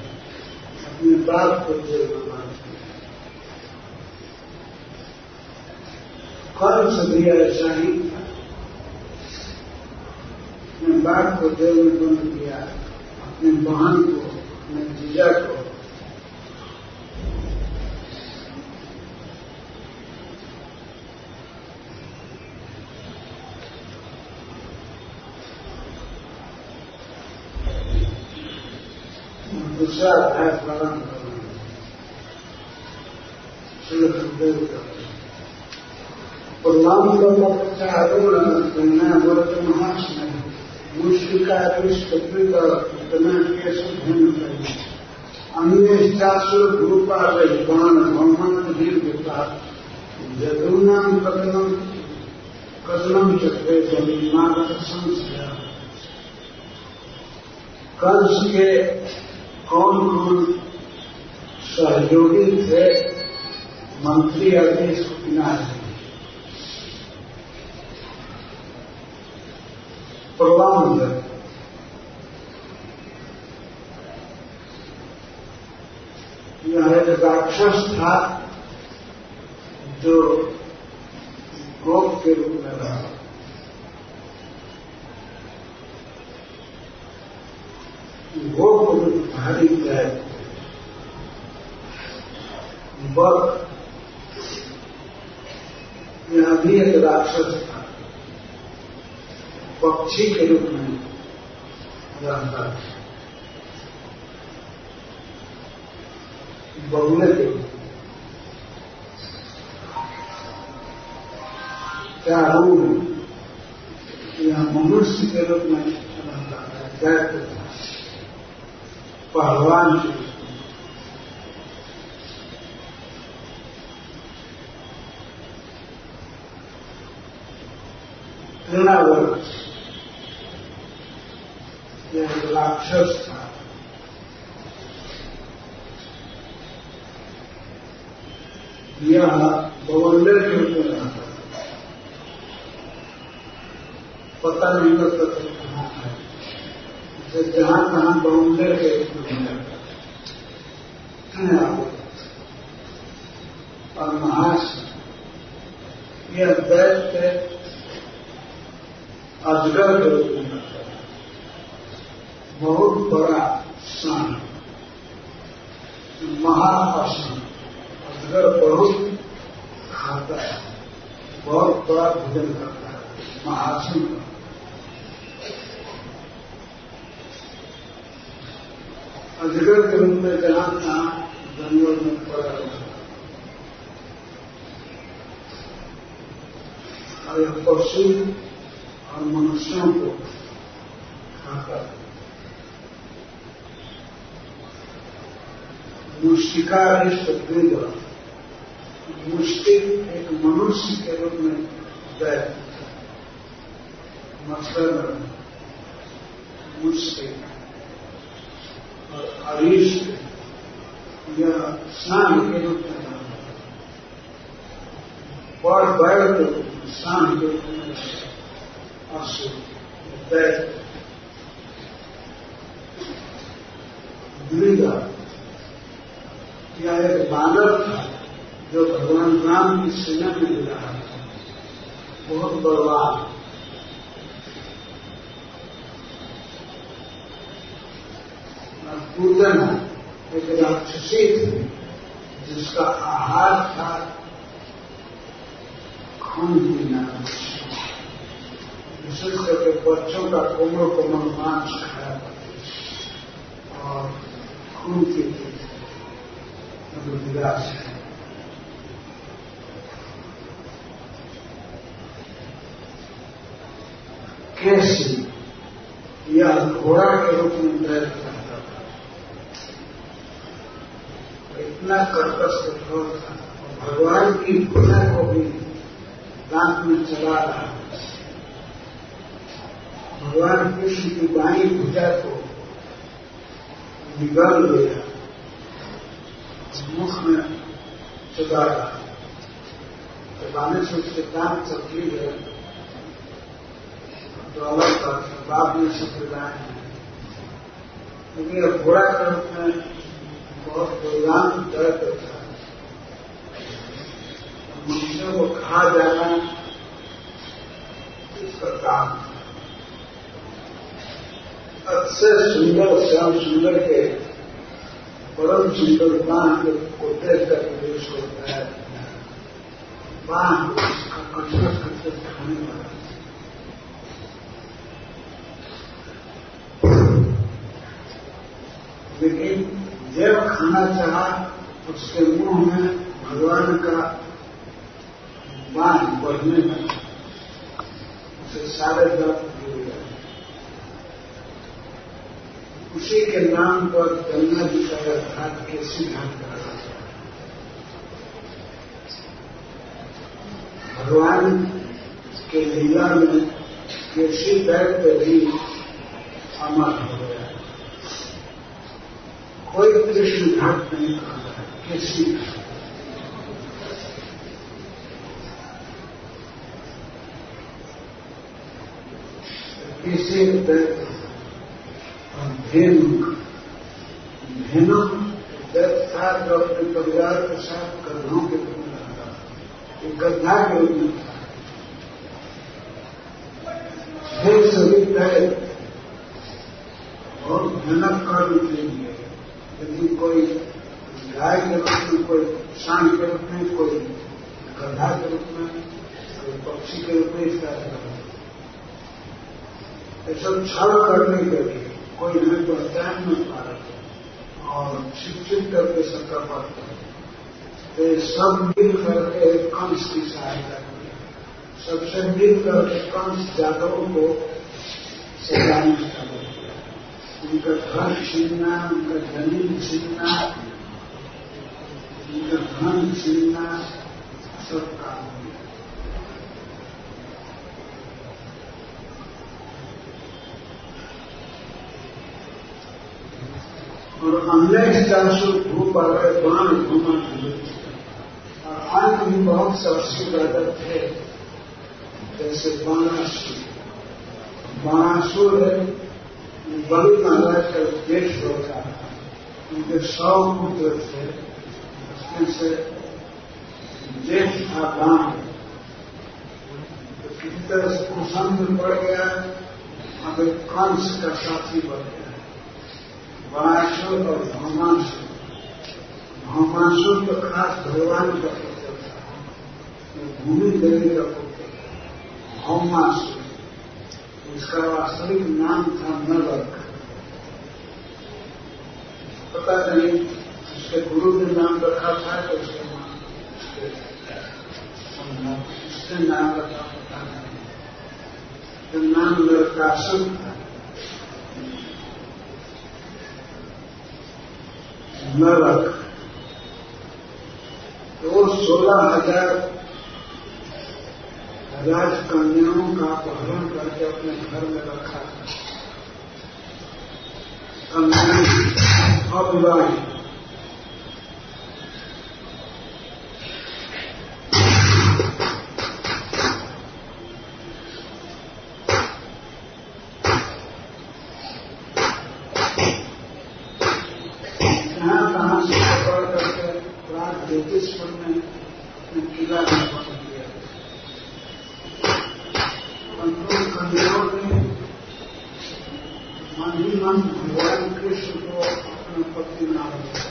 अपने बाप को जेल में बांध दिया। कर्म से भी ऐसा ही था, अपने बाप को जेल में बंद किया, अपने बहन को, अपने जीजा को। दूसरा अध्याय प्रारंभ करना, श्री सुखदेव का व्रत महास्मय मुष्टिका विष्टि का इतना केश भिन्न चाहिए। अन्य शास्त्र रूपा बाण भगवान दीर्घता जदूनाम कदनम चक्रे जमीनागत संशय। कंस के कौन कौन सहयोगी थे, मंत्री आदि सुना है। प्रबंध यह एक राक्षस था जो गोप के रूप में रहा। गोप भारी है, बक यह भी एक राक्षस था, पक्षी के रूप में रहता था, बगुले के रूप में। चारूण यह मनुष्य के रूप में रहता था, दैत्य था, पहलवान के रूप में। तृणावर्त यह राक्षस था, यह बवंडर के रूप में रहता था, पता नहीं लगता था कहाँ है, इसे जहां तहां बवंडर के रूप में रहता था। और महास यह दैत्य अजगर के रूप में रहता है, बहुत बड़ा सान, महापाषाण। अजगर बहुत खाता है, बहुत बड़ा भोजन करता है, महासन। अजगर के रूप में जहां तहां जंगल में पड़ा रहता है। और यह पशु और मनुष्यों को खाता है। मुष्टिकारिष्ट द्विज, मुष्टिक एक मनुष्य के रूप में दैत्य था, मत्स्य मुष्टिक। और अरिष्ट यह शान के रूप में रहता है, बड़ बैल के रूप में, शान के रूप में असुर दैत्य। द्विजा यह एक बानर था जो भगवान राम की सेना में मिला था, बहुत बलवान। पूतना एक राक्षसी थी जिसका आहार था खून पीना, विशेष करके बच्चों का कोमल कोमल मांस खाया और खून पीती थी। विलास है। कैसी यह घोड़ा के रूप में दैत्य करता था, इतना कर्कश कठोर था, और भगवान की भुजा को भी दांत में चला रहा। भगवान कृष्ण की बाईं भुजा को निगल लिया, मुख में चुदा रहा। चबाने से उसके दांत चबली है तो अलग बात है, बाद में संप्रदाय है। क्योंकि यह घोड़ा के रूप में बहुत दुर्दांत दर्द होता है, मनुष्यों को खा जाना इसका काम। अच्छे सुंदर श्याम सुंदर के परम सुंदर बांध को देख कर प्रवेश होता है, बांध उसका कसरत करके खाने वाला। लेकिन जब खाना चाहा उसके मुंह में भगवान का बांध बढ़ने लगा, उसे सारे दर्द दूर गए। उसी के नाम पर गंगा जी का घाट केसी घाट कहा जाता है। भगवान के लीला में केसी दैत्य भी अमर हो गया। कोई कृष्ण घाट नहीं कहा है, केसी घाट। केसी दैत्य और धेनु दैत्य था जो अपने परिवार के साथ गधों के रूप में रहता था। एक गधा के रूप में था। ढेर सभी दैत्य और भयानक कर्म किए। यदि कोई गाय के रूप में, कोई सांड के रूप में, कोई गधा के रूप में, कोई पक्षी के रूप में इसका सब छल करने के लिए कोई हमें पहचान नहीं पा रहे और शिक्षित करके सबका पड़ता है। तो सब मिल करके कंस की सहायता की। सबसे मिल करके कंस जादवों को सजाने का किया। उनका घर छीनना, उनका जमीन छीनना, उनका धन छीनना, सब काम किया। और अन्य चाशु धूप आ गए, बाण घूमा और अंत भी बहुत सबसे ज्यादा थे। जैसे बाणासुर बलि महाराज का देश होता है। उनके 100 पुत्र थे, उसमें से जेठ था बाण। तो किसी तरह से कुसंग में पड़ गया। अब एक कंस का साथी बन गया, बाणासुर और भौमासुर। भौमासुर तो खास भगवान का पुत्र था, भूमि देवी का पुत्र था। भौमासुर इसका वास्तविक नाम था नरक। पता नहीं उसके गुरु ने नाम रखा था तो उसके नाम रखा, पता नहीं। तो नाम नरकासुर था। नरक तो 16,000 राजकन्याओं का अपहरण करके अपने घर में रखा था। अविवाहित कहां से पकड़ करके रात ज्योतिषपुर में अपने किला में पकड़ दिया। कन्याओं ने मन ही मन भगवान कृष्ण को अपना पति नाम दिया।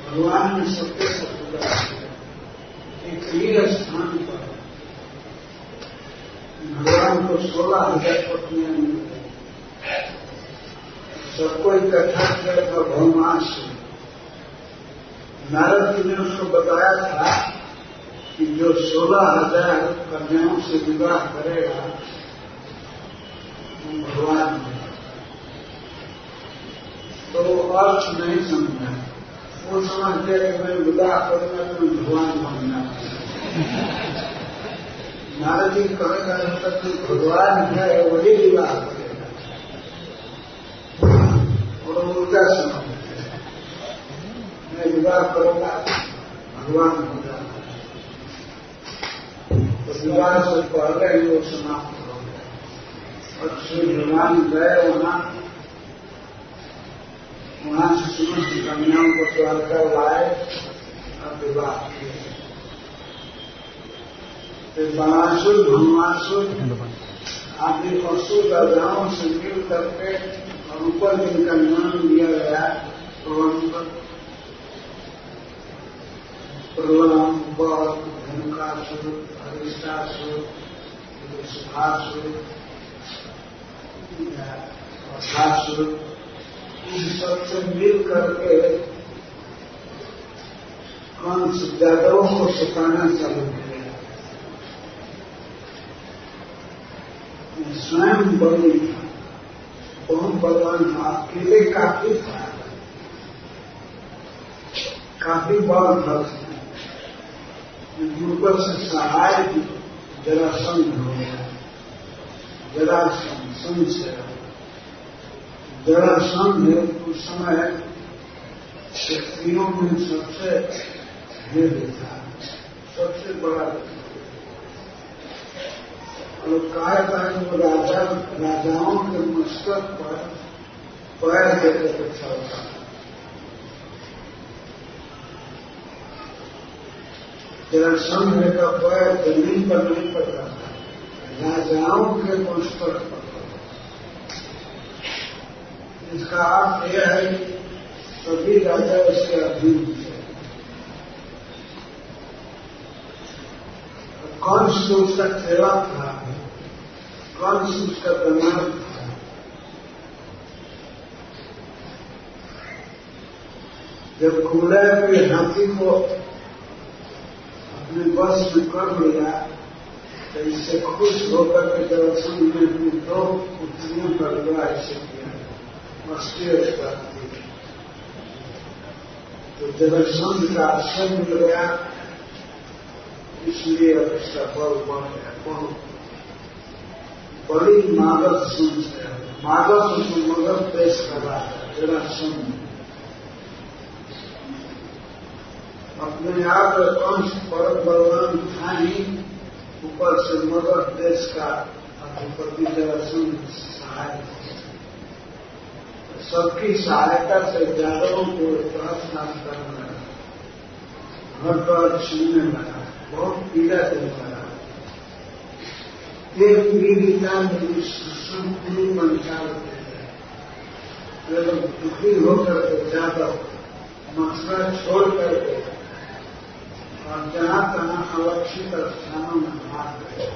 भगवान ने सबके सब पूरा किया। एक ही स्थान पर भगवान को 16,000 पत्नियां मिली। सबको इकट्ठा किया था भौमासुर। नारद जी ने उसको बताया था कि जो 16,000 कन्याओं से विवाह करेगा वो भगवान है। तो अर्थ नहीं समझा। वो समझ गया कि मैं विवाह करूंगा तो मैं भगवान बनना। नारद जी कहेगा जब तक कि भगवान है वही विवाह करेगा। और उल्टा समझ मैं विवाह करूंगा भगवान हो जाएगा। तो विवाह से पहले ही वो समाप्त हो गया। और श्री भगवान गए वहां से समस्त कन्याओं को द्वारका लाए और विवाह किए। फिर बाणासुर भौमासुर आदि असुर राजाओं से मिल करके और ऊपर जिनका नाम दिया गया प्रलंब, धनुकासुर, अरिष्टासुर, सुखासुर, अर्थासुर, इन सबसे मिल करके कंस जादवों को सिखाना चालू किया। स्वयं बलि था, बहुत बलवान था, अकेले काफी था, काफी बल था उसमें। ऊपर से सहाय जरासंध हो गया, जरासंध से जरासंध उस समय क्षत्रियों में सबसे हेड था, सबसे बड़ा। और कहा था कि वो राजाओं के मस्तक पर पैर देकर चलता था। जरासंध का पैर जमीन पर नहीं पड़ता था, राजाओं के मस्तक पर। इसका अर्थ यह है कि सभी राजा उसके अधीन थे। कंस उसका चेला था, कंस उसका दामाद था। जब कुलय के हाथी को अपने बस में कर लिया तो इससे खुश होकर के जरासंध ने अपनी 2 पुत्रियों का विवाह ऐसे किया, मस्ती प्राप्ति। तो जरासंध का आश्रय मिल गया, इसलिए अब इसका बल बढ़ गया। बहुत बड़ी मागध सुन है, मागध उसमें मगध देश का राजा जरासंध। अपने आप कंस पर बलवान था ही, ऊपर से मगध देश का अधिपति जरासंध सहाय। सबकी सहायता से यादवों को तहस नहस करने लगा, घर पर छीनने लगा, बहुत पीड़ा देने लगा। एक पीड़िता मेरी सुसुप्ति पंचाल वे लोग दुखी होकर के यादव मथुरा छोड़ करके और जहां तहां अलक्षित स्थानों में भाग गए।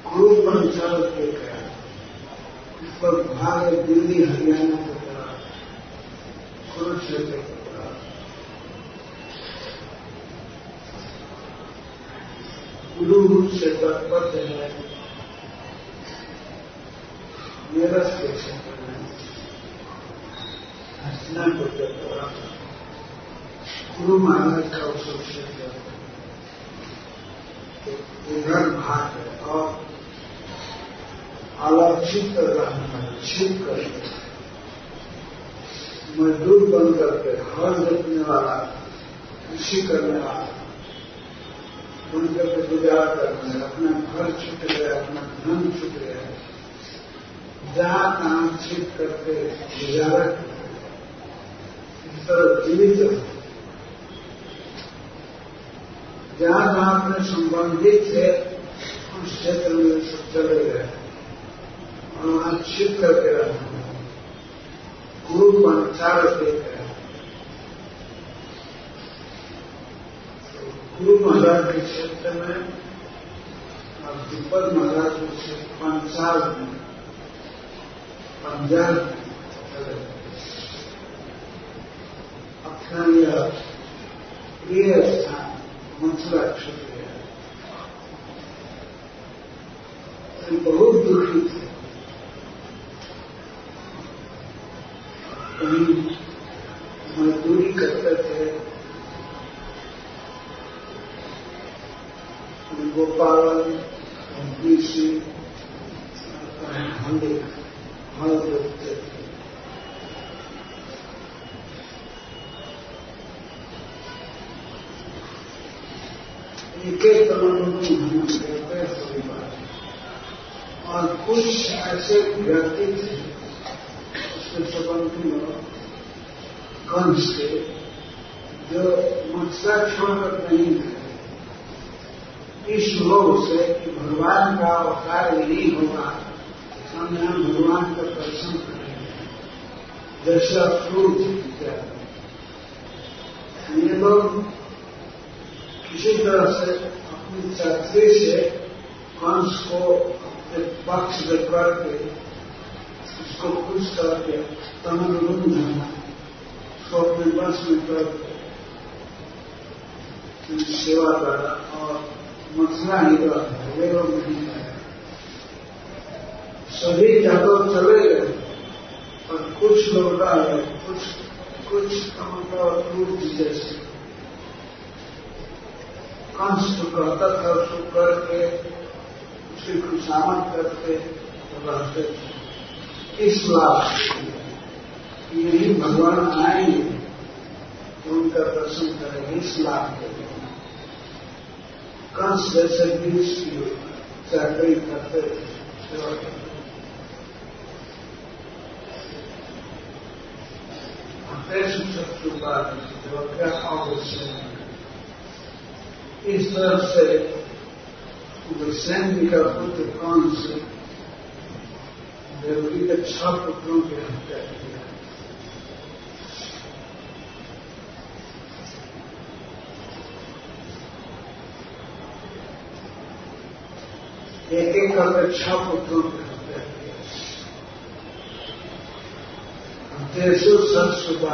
कुरु पंचाल के गया, ऊपर भाग दिल्ली हरियाणा की तरफ, कुरुक्षेत्र की तरफ। गुरु से तत्पत्र है मेरठ के क्षेत्र में, हस्तिनापुर के तरफ गुरु महाराज का उत्सव क्षेत्र इधर भाग है। और आलक्षित रहना, छिप करके मजदूर बन करके हल जोतने वाला, कृषि करने वाला बन करके गुजारा करने, अपना घर छूट गया, अपना धन छूट गया, जहां तहां छिप करके गुजारा इस तरह जीवित हो। जहां जहां अपने संबंधित थे उस क्षेत्र में सब चले गए और वहां छिप करके रहना, गुरु पंचाल देख रहे। गुरु महाराज के क्षेत्र में और द्रुपद महाराज के क्षेत्र पंचाल में, पंजाब चले। अपना यह प्रिय स्थान मथुरा छूट गया। बहुत दुखी थे। कहीं मजदूरी करते थे, गोपालन, कृषि, हल जोतते थे। एक और कुछ ऐसे व्यक्ति थे उसके संबंधी कंस के, जो मथुरा छोड़कर नहीं गए इस लोग से कि भगवान का अवतार यही होगा, सामने हम भगवान का दर्शन करेंगे, जैसे अक्रूर जी। ये लोग किसी तरह से अपनी छात्री से कंस को अपने पक्ष में करके, उसको खुश करके, तमन उसको अपने वश में करके सेवा करा और मथुरा ही वे लोग नहीं है। सभी जातक चले गए और कुछ लोग आ गए, कुछ क्रूर जैसे कंस तो कहता था उसको करके उसकी खुशामद करते रहते थे। इस लाभ यही भगवान आएंगे तो उनका दर्शन करेंगे, इस लाभ के लिए कंस जैसे बीच की चाकरी करते थे, सेवा करते। क्या आवश्यक इस तरह से सैन्य का पुत्र कंस देवकी के 6 पुत्रों की हत्या किया। एक करके 6 पुत्रों की हत्या किया। देशु संस्कृत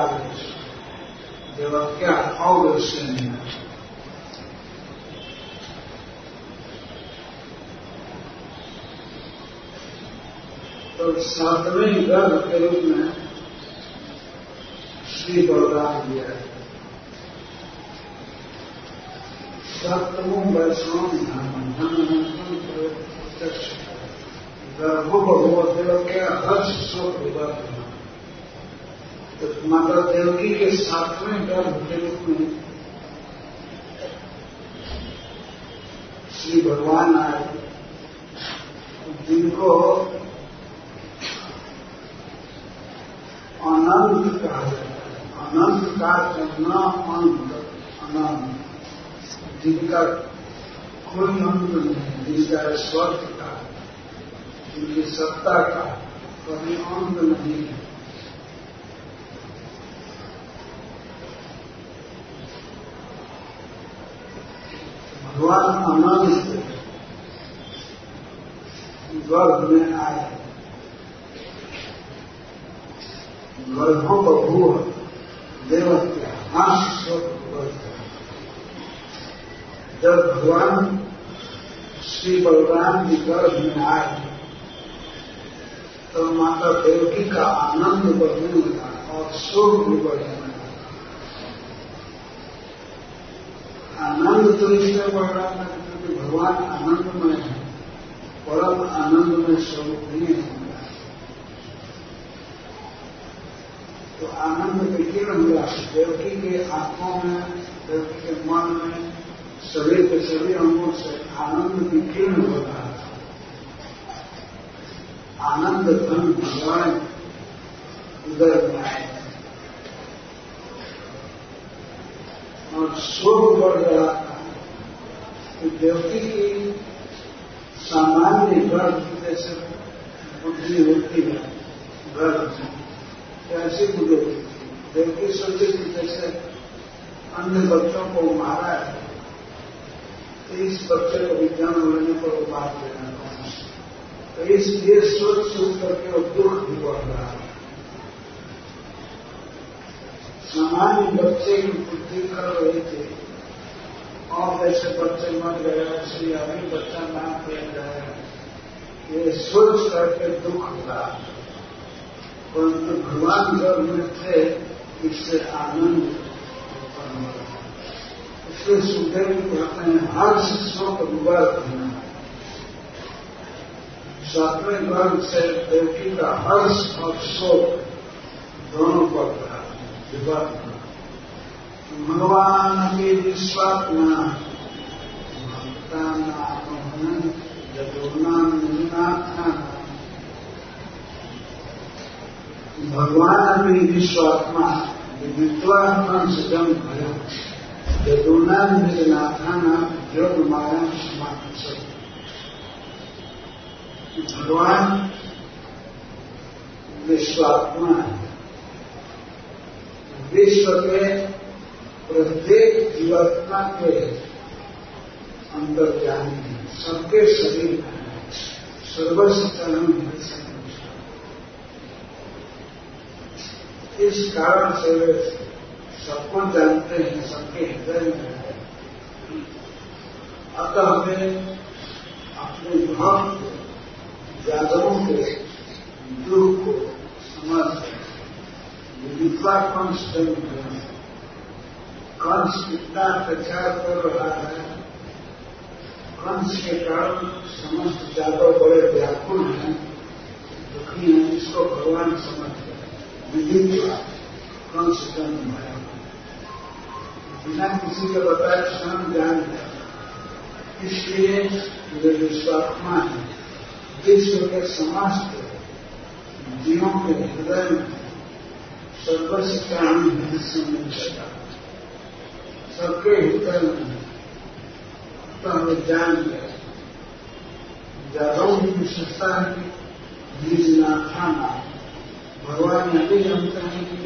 देवक्या अवश्य तो 7वें गर्भ के रूप में श्री बलराम दिया है। 7वां वैष्णव धन प्रत्यक्ष गर्भो भगवत देवक्या हर्ष शोक विवाद। तो माता देवकी के 7वें गर्भ के रूप में श्री भगवान आए, जिनको अनंत कहा जाता है। अनंत का जन्ना अंत अनंत, जिनका कोई अंत नहीं, जिनका स्वर्ग का, जिनकी सत्ता का कभी अंत नहीं है। भगवान अनंत गर्भ में आए। गर्भो बभूव देवत्या हर्ष शोक। जब भगवान श्री बलराम जी गर्भ में आए तो माता देवकी का आनंद बढ़ने लगा और शोक भी बढ़ने लगा। आनंद तो इसलिए बढ़ रहा था क्योंकि भगवान आनंदमय है, परम आनंदमय स्वरूप नहीं है। तो आनंद विकीर्ण हुआ देवकी के आंखों में, देवकी के मन में, शरीर के सभी अंगों से आनंद विकीर्ण हो रहा था। आनंद धन भगवान उदर में आए और शोक बढ़ रहा था कि देवकी की सामान्य गर्भ जैसे बुद्धि होती है, गर्भ ऐसी बुद्धि होती थी। देवकी सोची कि जैसे अन्य बच्चों को मारा है तो इस बच्चे को भी जन्म लेने पर वो मार देना था। तो इसलिए सोच करके वो दुख भी बढ़ रहा है। सामान्य बच्चे की बुद्धि कर रही थी और जैसे बच्चे मर गए ऐसे अभी बच्चा नाम ले गया, ये सोच करके दुख हुआ। परंतु भगवान गर्भ में थे, इससे आनंद उत्पन्न हो रहा। इसलिए सुखदेव कहते हैं हर्ष शोक विवाद होना। 7वें गर्भ से देवकी का हर्ष और शोक दोनों बढ़ रहा है, विवाद होना। भगवान के विश्वात्मा भक्ता नाम जदोनाथ। भगवान भी विश्वात्मा विद्वान से जन्म भया यदुनाथाना योग माया समाप्त। भगवान विश्वात्मा है, विश्व के प्रत्येक जीवात्मा के अंतर्यामी है, सबके शरीर में है, सर्वस्वचरण है। इस कारण से वे सबको जानते हैं, सबके हृदय में है। अतः हमें अपने भक्त यादवों के दुख को समझ विदित्वा कंस कंस कितना प्रचार कर रहा है, कंस के कारण समस्त यादव बड़े व्याकुल हैं, दुखी हैं, इसको भगवान समझ गए। विदित्वा कंस जन्म भया, बिना किसी के बताए स्वयं जान गया। इसलिए वे विश्वात्मा है, विश्व के समस्त जीवों के हृदय में सर्वस्व का हिस्सा मिल सका, सबके हृदय में तो हमें जान गया। यादव की विशेषता है कि निजनाथा नाम, भगवान यह भी जानते हैं कि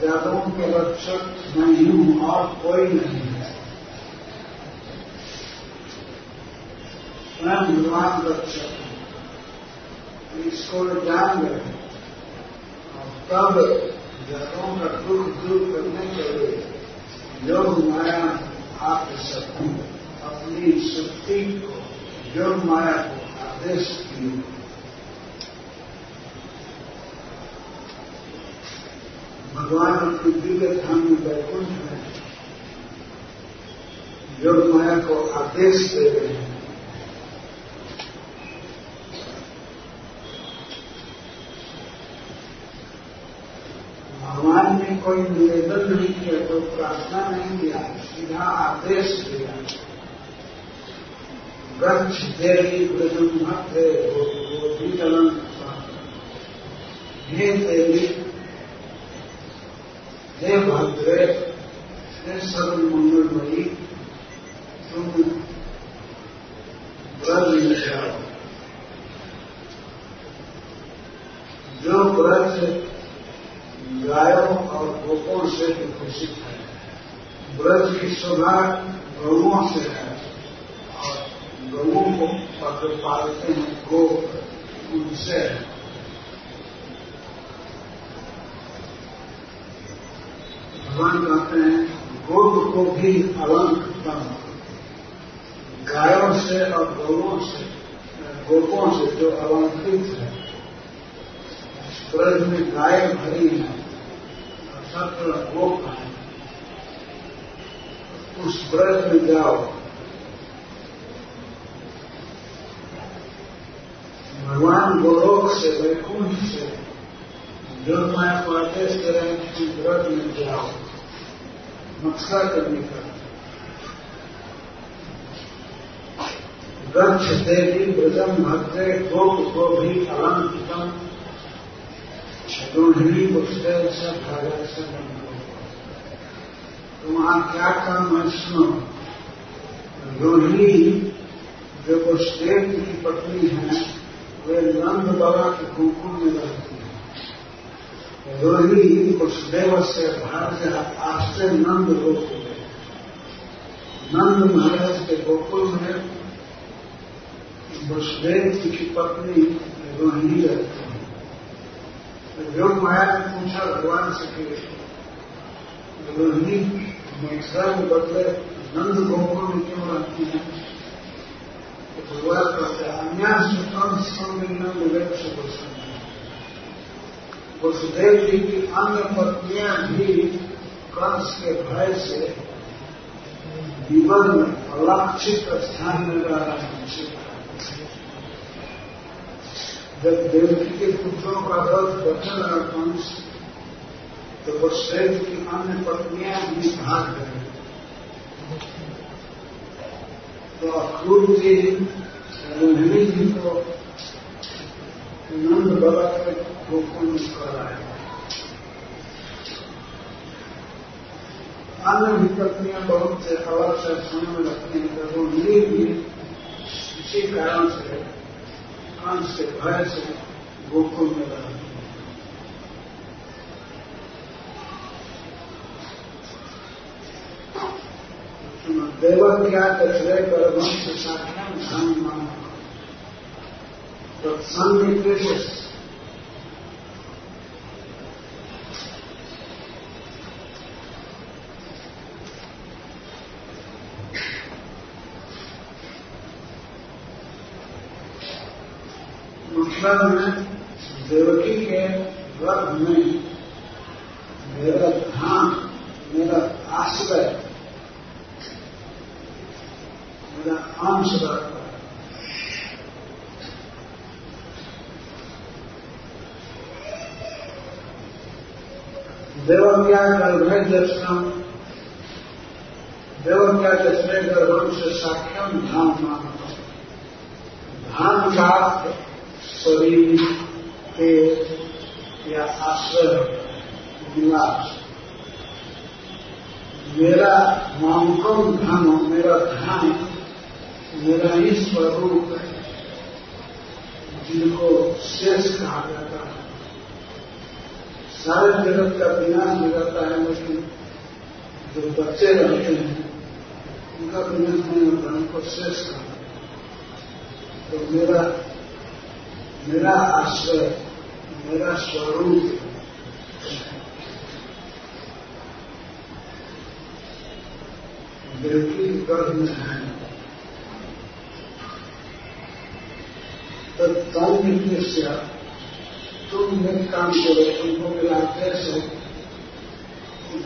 यादवों के रक्षक मैं ही हूं और कोई नहीं है, स्वयं भगवान रक्षक है, इसको जान गए। और तब यादवों का दुख दूर करने के लिए योग माया आप सकते अपनी शक्ति को, योग माया को आदेश किए। भगवान अपनी दिव्य धाम में वैकुंठ में योग माया को आदेश दे रहे हैं। भगवान ने कोई निवेदन नहीं किया, कोई प्रार्थना नहीं किया, सीधा आदेश दिया। वृक्ष देवी ब्रजमत वो भी चलन, हे देवी, हे भद्रे, हे सर्व मंगलमयी, तुम ब्रज में जाओ। जो ब्रज गायों और गोपों से विकसित है, ब्रज की शोभा गौओं से है, और गौओं को पकड़ पालते हैं गोप, उनसे है। भगवान कहते हैं गोप को भी अलंकृतम, गायों से और गौओं से, गोपों से जो अलंकृत है। ब्रज में गाय भरी है, सत्र गोप है, उस ब्रज में जाओ। भगवान गोलोक से, वैकुंठ से योग माया को आदेश दे रहे हैं कि ब्रज में जाओ, नक्शा करने का। वृक्ष देवी ब्रजम भद्रे गोप को भी अलंकृतम, रोहिणी पुष्टे से भागा से बनो। तो वहां क्या काम है सुनो। रोहिणी जो वसुदेव की पत्नी है, वे नंद बाबा के गोकुल में रहती है। रोहिणी वसुदेव से भाग्य आश्चर्य नंद लोग हुए। नंद महाराज के गोकुल में वसुदेव जी की पत्नी रोहिणी रहती है। योग माया ने पूछा भगवान से कि रोहिणी मथुरा में बदले नंद गोकुल में क्यों रहती है? तो भगवान कहते हैं अन्यास नंद से वसुदेव जी की अन्य पत्नियां भी कंस के भय से जीवन में अलक्षित स्थान में रह रहे हैं। जब देवकी के पुत्रों का वध बचा रहा कंस, तो वसुदेव की अन्य पत्नियां भी भाग गए। तो अक्रूर जी रोहिणी जी को नंद बाबा के गोकुल में कराया। अन्य भी पत्नियां बहुत से अलग से समय में रखती हैं, तो रोहिणी भी इसी कारण से कंस के भय से गोकुल में रहती है। देवज्ञा दशरथ परमंश साख्याम धन मान तत्सन्निवेश। आश्रम में देवकी के गर्भ में मेरा ध्यान, मेरा आश्रय, मेरा अंश रहता है। देवज्ञा गर्भे दर्शनम, देवज्ञा दर्शने गर्भम से साख्यम ध्यान मानता। ध्यान का शरीर के या आश्रय निवास, मेरा मामकम ध्यान, मेरा ध्यान मेरा ही स्वरूप है, जिनको शेष कहा जाता है। सारे जगत का विनाश हो जाता है, लेकिन जो बच्चे रहते हैं उनका विनाश नहीं होता, उनको शेष कहा। तो मेरा आश्रय, मेरा स्वरूप देवकी गर्भ में है। तो तन्नित्य तुम एक काम करो, तुमको मेरा आदेश है,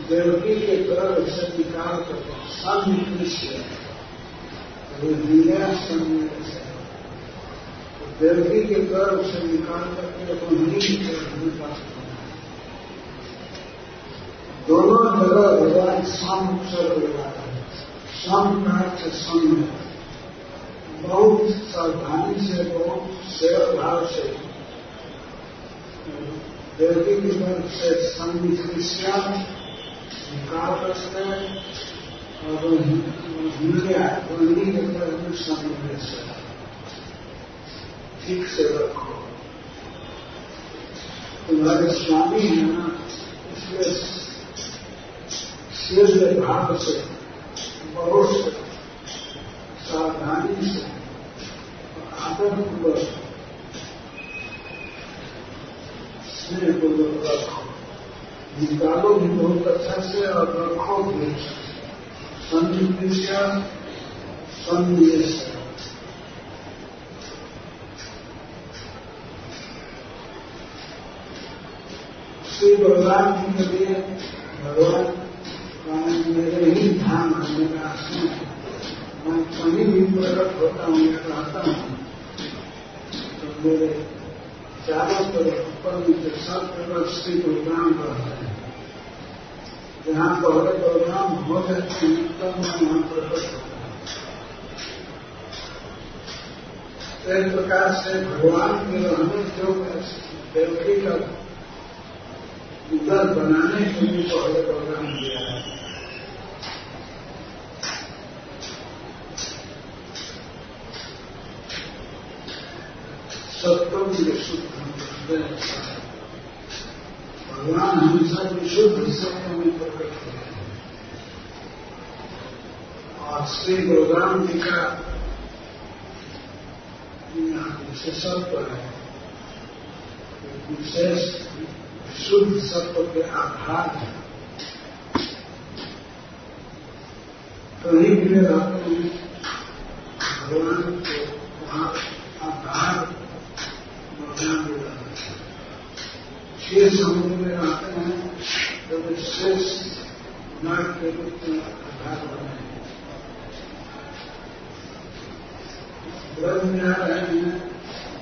देवकी के गर्भ से निकाल कर सन्नित्य देवकी के गर्भ से निकाल करके अपनी निकाल। दोनों जगह भगवान सम अक्षर लगा है। सम का अर्थ सम है, बहुत सावधानी से, बहुत सेवा भाव से देवकी के गर्भ से सन्निधिष्या निकाल करते और हिंदिया वही के गर्भ में सन्निधिष्या ठीक से रखो। तुम्हारे स्वामी है ना, इसलिए शीर्ष भाव से, बहुत सावधानी से, आदरपूर्वक, स्नेहपूर्वक रखो। निकालो भी बहुत अच्छा से और रखो भी। सन्निधिष्या सन्निवेश। श्री भगवान जी के लिए भगवान मेरे ही ध्यान करने का आसन है। मैं कहीं भी प्रकट होता हूँ या रहता हूँ तो मेरे चारों तरफ ऊपर नीचे सब तरफ श्री प्रोग्राम रहते हैं। जहाँ पहले प्रोग्राम हो जाते हैं तब मैं वहाँ प्रकट होता हूँ। एक प्रकार से भगवान के रहने जो देवकी का उदर बनाने के लिए पहले प्रोग्राम दिया है। सत्वम विशुद्ध, भगवान हमेशा विशुद्ध सत्व में प्रकट हुए हैं। और श्री बलराम जी का विशेषत्व है, विशेष शुद्ध सत्व के आधार है। तो ही मिले रहते हैं भगवान को वहां आधार भगवान मिला। शेष समुद्र में रहते हैं तो वे शेष नाग के रूप में आधार बने। ब्रह्म में आ रहे हैं,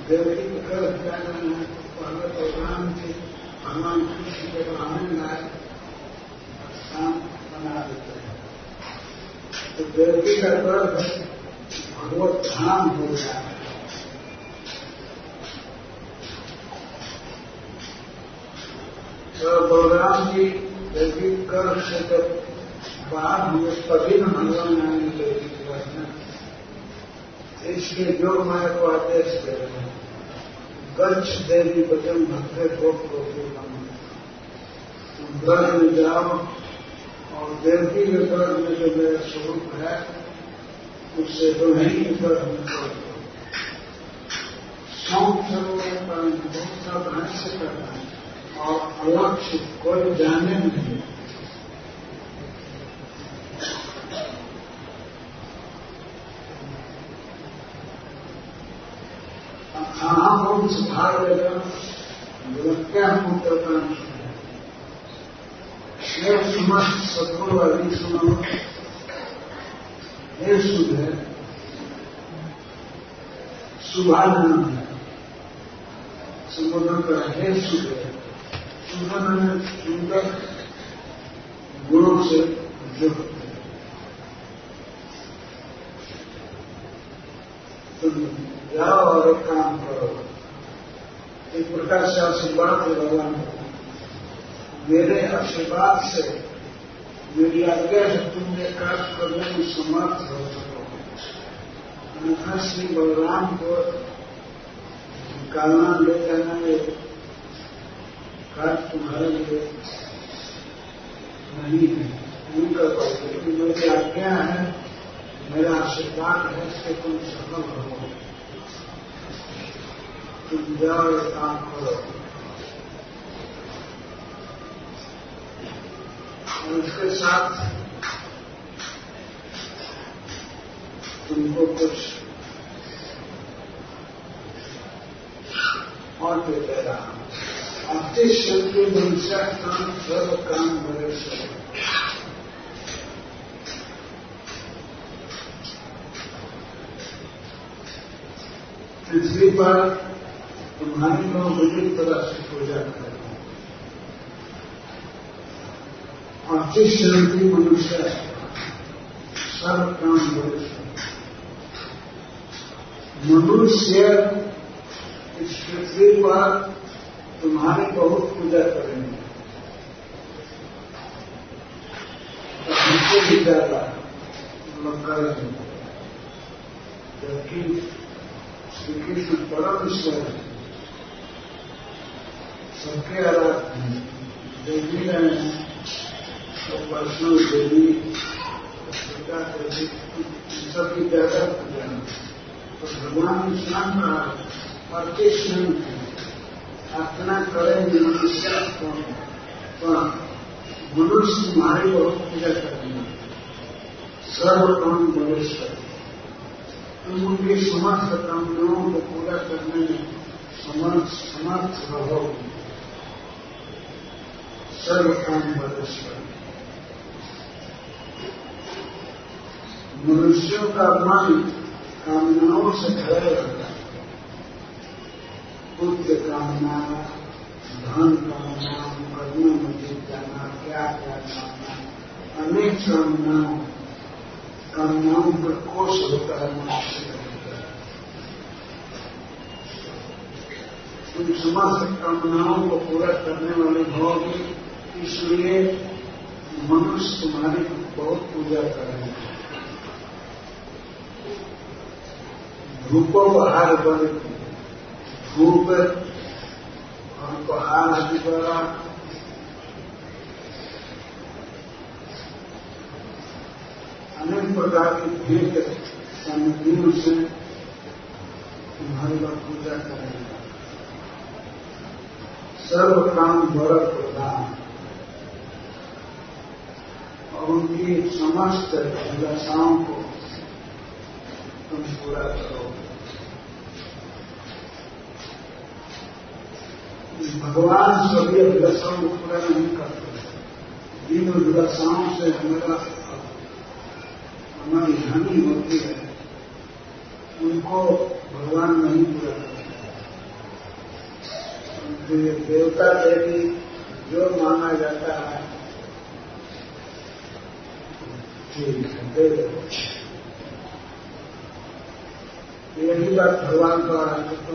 देवकी के गर्भ जा रहे हैं, पहले भगवान के भगवान कृष्ण के बहाने लाए स्थान बना देते हैं। तो देवकी का गर्भ भगवत धाम हो गया है। तो बलराम जी देवकी गर्भ से जब बाहर हुए तभी न भगवान आएंगे देवकी के गर्भ में। इसलिए योग माया को आदेश दे रहे हैं, गच्छ देवी वचन भक्ते गोप गर्भ में जाओ और देवकी के गर्भ में जो मेरा स्वरूप है उससे दोनों के गर्भ में करो। शौक बहुत सावधानी से करना है और अलक्ष्य कोई जाने नहीं। वंश भाग देगा, क्या पुत्र काम हे समस्त सदगुरु वाली सुनो, हे सुधे सुभान है संबोधन कर, हे सुधे सुधन में सुंदर गुणों से युक्त है। तुम जाओ और एक काम करो, एक प्रकार से आशीर्वाद है भगवान को, मेरे आशीर्वाद से मेरी आज्ञा है तुमने कार्य करने में समर्थ हो सको। अन्यथा श्री बलराम को निकालना ले जाना ये कार्य तुम्हारे लिए नहीं है, नहीं कर पाओगे, लेकिन मेरी आज्ञा है, मेरा आशीर्वाद है, इससे तुम सफल हो। तुम जाओ एक काम करो। और इसके साथ तुमको कुछ और दे दे रहा हूं। आपके शब्द मनुष्य काम सर्व काम बड़े से पृथ्वी पर तुम्हारे लोग विभिन्न तरह से पूजा करते हैं। और जिस शांति मनुष्य सर्व काम बड़े से मनुष्य इस पृथ्वी पर तुम्हारी बहुत पूजा करेंगे, हमसे भी ज्यादा लोग करेंगे, जबकि श्री कृष्ण परम ईश्वर है, सबके आराध्य हैं, देवी रहे हैं, तो वैष्णव देवी सबकी ज्यादा पूजा है। तो भगवान ने स्नान कहा, प्रत्येक स्नान प्रार्थना करेंगे मनुष्य, मनुष्य तुम्हारी बहुत पूजा करेंगे, सर्व काम बलेश्वर, तुम उनकी समस्त कामनाओं को पूरा करने में समर्थ रहोगे। सर्व काम बलेश्वर, मनुष्यों का मन कामनाओं से भरा रहता है, पुत्र कामना, धन कामना, मुकदमा में जीत जाना, क्या क्या कामना, अनेक कामनाओं पर कोष होता है मनुष्य का। उन समस्त कामनाओं को पूरा करने वाले होगी, इसलिए मनुष्य तुम्हारी बहुत पूजा करेंगे। धूपोपहार बने, धूप और उपहार आदि द्वारा अनेक प्रकार की भेंट सामग्रियों से तुम्हारी बात पूजा करेंगे। सर्व काम बड़ा प्रदान और उनकी समस्त अभिलाषाओं को तुम पूरा करो। भगवान सभी अभिलाषाओं को पूरा नहीं करते, जिन अभिलाषाओं से हमारी हानि होती है उनको भगवान नहीं पूरा करते। देवता देवी जो माना जाता है ठीक है, दे दो। यही बात भगवान द्वारा तो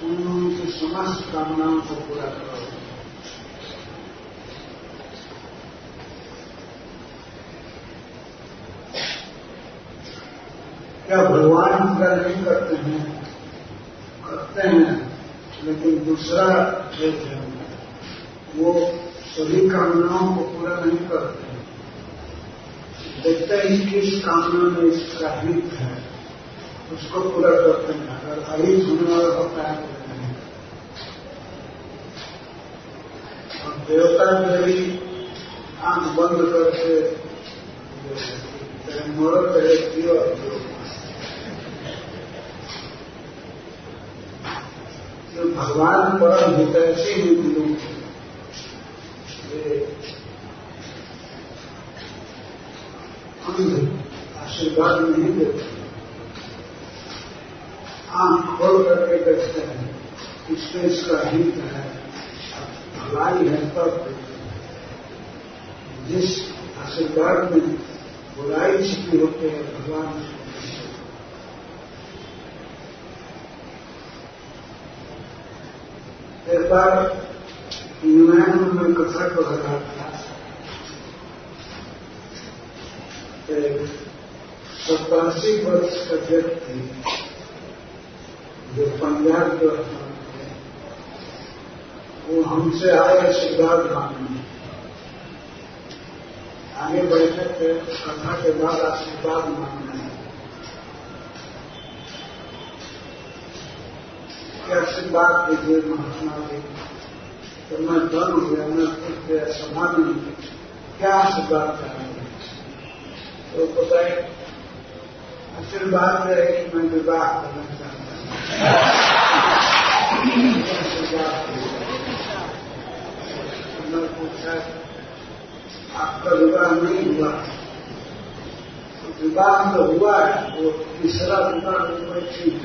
उनकी समस्त कामनाओं को पूरा करो। क्या भगवान पूरा नहीं करते हैं? करते हैं, लेकिन दूसरा जो है वो सभी कामनाओं को पूरा नहीं करते हैं। देखते ही किस कामना में इसका हित है उसको पूरा करते हैं। अगर अहित होने वाला होता है तो नहीं। और देवता मेरी आंख बंद करके मोड़ करे दियो, भगवान परम हितैषी ही दिलों ये अंध आशीर्वाद नहीं देते, आंख खोल करके देखते हैं, इसमें इसका हित है, भलाई है, तब जिस आशीर्वाद में बुराई छिपी होती है भगवान एक बार यूनान में कथा पढ़ रहा था, 87 वर्ष का व्यक्ति जो पंजाब के स्थान थे, वो हमसे आए आशीर्वाद मांगने, आगे बैठे थे, कथा के बाद आशीर्वाद मांगने क्या आशीर्वाद दीजिए महात्मा जी, तो मैं धन हो गया, मैं खुद समान नहीं, क्या आशीर्वाद करेंगे? तो बताए आशीर्वाद है कि मैं विवाह करना चाहता हूँ। मैं पूछा आपका विवाह नहीं हुआ? तो विवाह तो हुआ है, वो तीसरा विवाह बैठी है,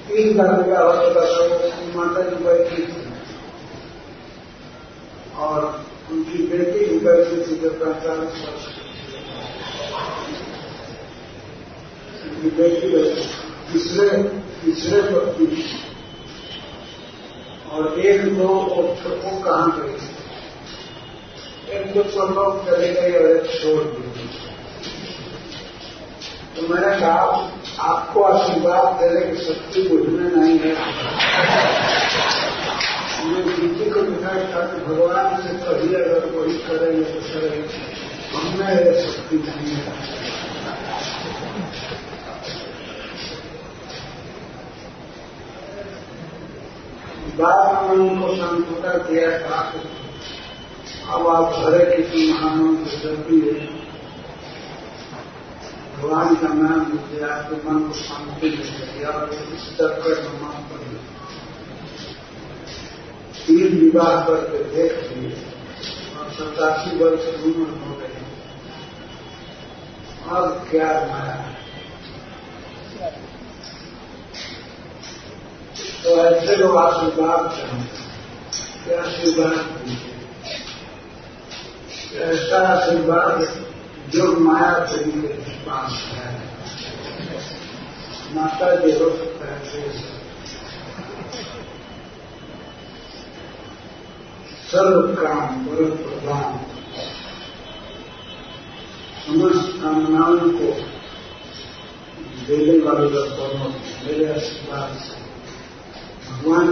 3 बार विवाह होता था, वो माता जी बैठी थी और उनकी बेटी भी बैठी थी जब 45 वर्ष उनकी बेटी बैठी, तीसरे पत्नी और 1-2 वो कहाँ गई, 1-2 सब लोग चले गए और एक छोड़ दिए। तो मैंने कहा आपको आशीर्वाद देने की शक्ति मुझमें नहीं है। मैं जी को दिखाया था कि भगवान से कभी अगर वही करेंगे तो करेंगे, हमने यह शक्ति नहीं है। बाद में उनको समझौता किया था, अब आप हरे किसी महानों से जल्दी है, भगवान का नाम लीजिए, आपके मन को शांति मिलेगी, आप इस चक्कर में मान पड़िए। 3 विवाह करके देख लिए और 87 वर्ष की उम्र हो गई, अब क्या माया है? तो ऐसे लोग आशीर्वाद चाहते, आशीर्वाद दीजिए, ऐसा आशीर्वाद जो माया तरीके पास है। माता जी हो सकता है सर्व काम बड़े प्रधान, समस्त कामनाओं को देने वाले दोनों मेरे आशीर्वाद से भगवान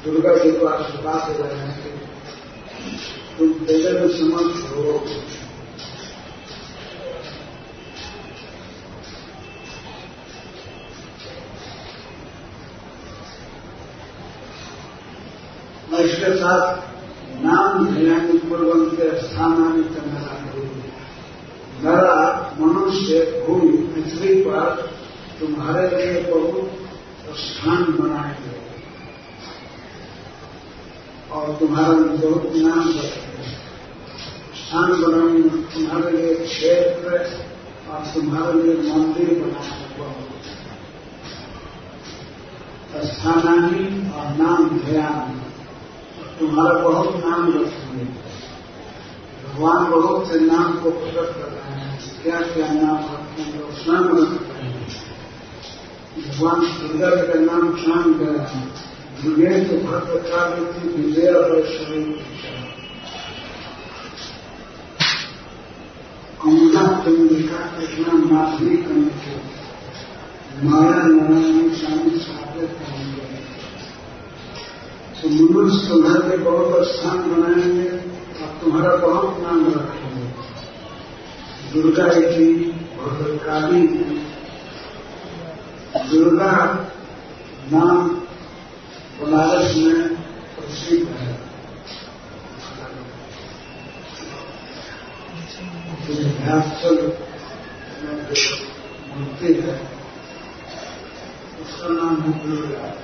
दुर्गा जी को आशीर्वाद दे रहे हैं कि तुम देने में समर्थ हो। मैं इसके साथ नाम ध्यान पूर्वम के स्थानानी मेरा मेरा मनुष्य भूमि पृथ्वी पर तुम्हारे लिए बहुत स्थान बनाएंगे और तुम्हारा बहुत नाम रखेंगे। स्थान बनाएंगे तुम्हारे लिए क्षेत्र और तुम्हारे लिए मंदिर बनाएंगे बहुत। स्थानानी और नाम ध्यान, तुम्हारा बहुत नाम रखेंगे। भगवान बहुत से नाम को प्रकट कर रहे हैं, क्या क्या नाम रखेंगे और स्वयं रख रहे हैं। भगवान दुर्गा जी का नाम स्वयं गए हैं, विजय तो भक्त काव्य विजय और शरीर अमुदा चंद्रिका कृष्णा माधुरी करने के माया नारायण स्वामी साधे करेंगे। तो मनुष्य तुम्हारे बहुत स्थान बनाएंगे और तुम्हारा बहुत नाम रखेंगे। दुर्गा जी भद्रकाली, दुर्गा नाम बनारस में प्रसिद्ध है। विंध्याचल में जो मूर्ति है नाम है दुर्गा।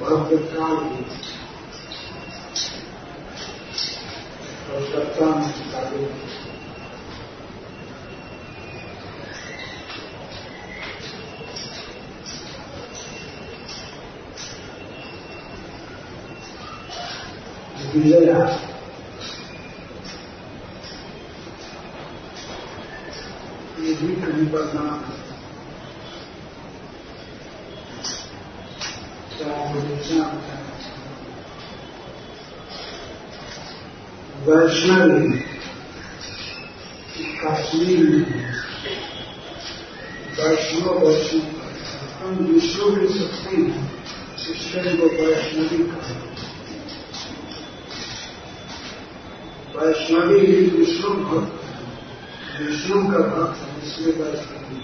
भव्य काली और सत्ता में काली। विजया ये भी कहीं पर नाम है। वैष्णवी कश्मीर में वैष्णव हम विष्णु की शक्ति है, इसलिए वो वैष्णवी का वैष्णवी ही विष्णु भक्त है, विष्णु का भक्त है, इसलिए वैष्णवी।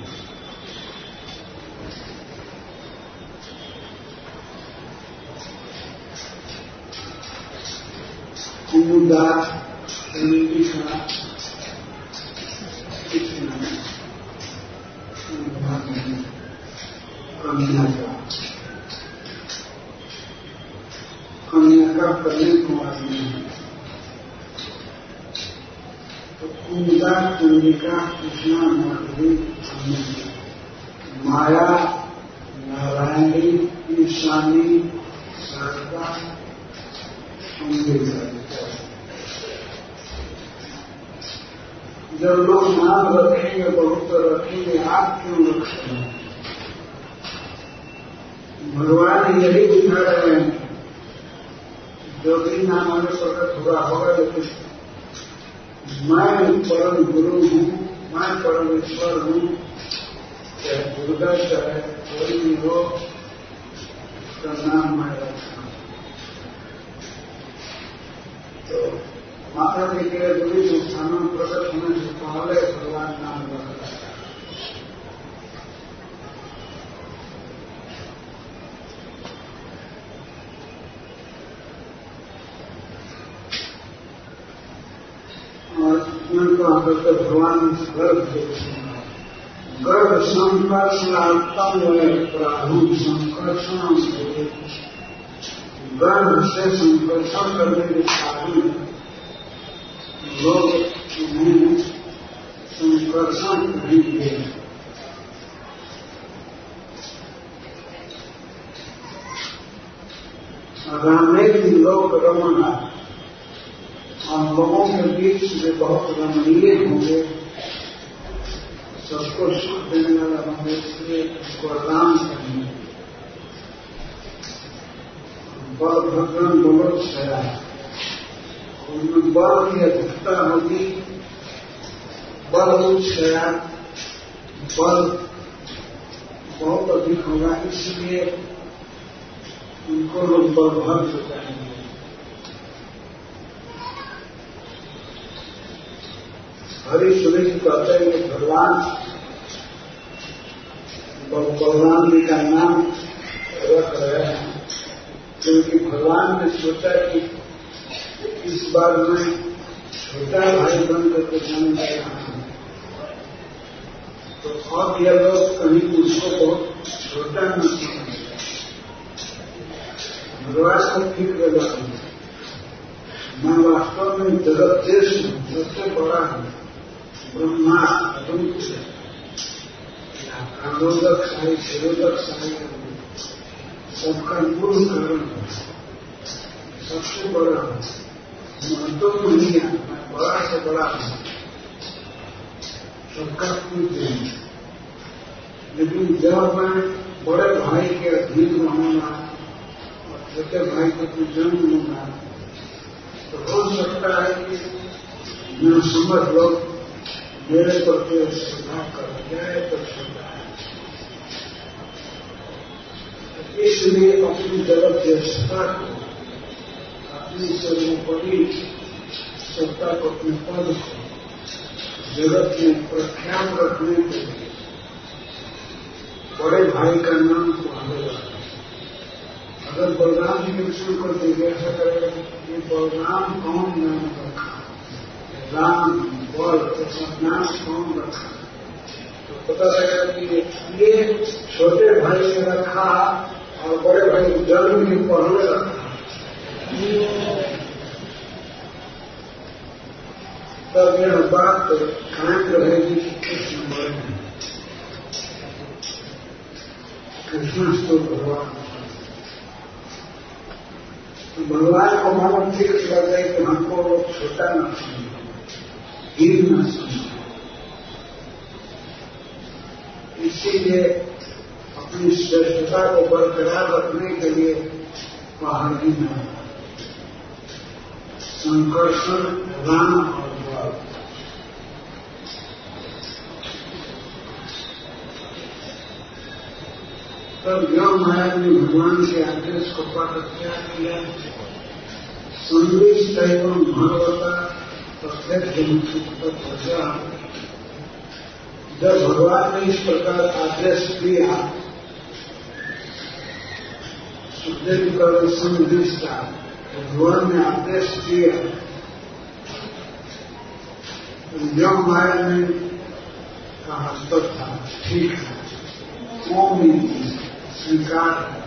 कुमुदा का कन्या का करने को आदमी है। तो कुमुदा चंडिका कृष्णा माधवी माया नारायणी ईशानी शारदा जब लोग नाम रखेंगे बहुत रखेंगे, आप क्यों रखते हैं? भगवान यही दिखा रहे हैं, जो भी नाम हमें प्रकट हुआ होगा, लेकिन मैं परम गुरु हूँ, मैं परमेश्वर हूँ, चाहे दुर्गा चाहे कोई भी हो, उसका नाम मैं रखता हूँ। तो माता जी के विभिन्न स्थानों में प्रकट होने से पहले भगवान नाम रखा है। और उनको आकर के भगवान गर्भ गर्भ संकर्षणात्म प्राहु संकर्षण गर्भ से संकर्षण करने के कारण लोग उन्हें संकर्षण करेंगे। रामे की लोक रमना, हम लोगों के बीच में बहुत रमणीय होंगे, सबको सुख देने वाला होंगे, इसलिए उसको राम करेंगे। बल भद्रन बोलो छया, उनमें बल की अधिकता होगी, बल छया, बल बहुत अधिक होगा, इसलिए उनको लोग बलभद्र कहेंगे। हरि सुरेश कहते हैं कि भगवान बलराम जी का नाम रख रहे हैं, क्योंकि भगवान ने सोचा कि इस बार मैं छोटा भाई बन करके जन्म ले रहा हूं, तो अब यह लोग कहीं उसको बहुत छोटा न समझे। भगवान को फिक्र लगा, मैं वास्तव में जगत देश हूं, सबसे बड़ा हूं, ब्रह्मा अदुत आरोधक साई शिरोधक साई, सबका मूल कारण सबसे बड़ा हूं, महत्व नहीं है, मैं बड़ा से बड़ा हूं, सबका पूज्य हूं। लेकिन जब मैं बड़े भाई के अधीन रहूंगा और छोटे भाई को भी जन्म लूंगा, तो हो सकता है कि मैं समझ लोग मेरे प्रति श्रद्धा कर जाए तो श्रद्धा है। इसलिए अपनी जगत ज्येष्ठता को, अपनी सर्वोपरि सत्ता को, अपने पद को जगत में प्रख्यात रखने के लिए बड़े भाई का नाम को आगे रखा। अगर बलराम जी के विषय को जिज्ञासा करेगा कि बलराम कौन नाम रखा, राम बल ऐसा नाम कौन रखा, पता लगा कि ये छोटे भाई ने रखा और बड़े भाई जन्म के पहले रखा, तब यह बात कायम रहेगी कि कृष्ण बड़े हैं। कृष्ण तो भगवान को मानो ठीक लग गए कि हमको छोटा न समझो, हीन न समझो। इसीलिए अपनी श्रेष्ठता को बरकरार रखने के लिए पहाड़ी में संकर्षण, राम और बल, तब योग माया ने भगवान के आदेश को पाकर क्या किया, संदेश एवं भगवता प्रत्यक्ष। जब भगवान ने इस प्रकार आदेश दिया, सुखदेव का संदेश था, भगवान ने आदेश दिया, योग माया ने कहा तब था ठीक है, ओम स्वीकार है।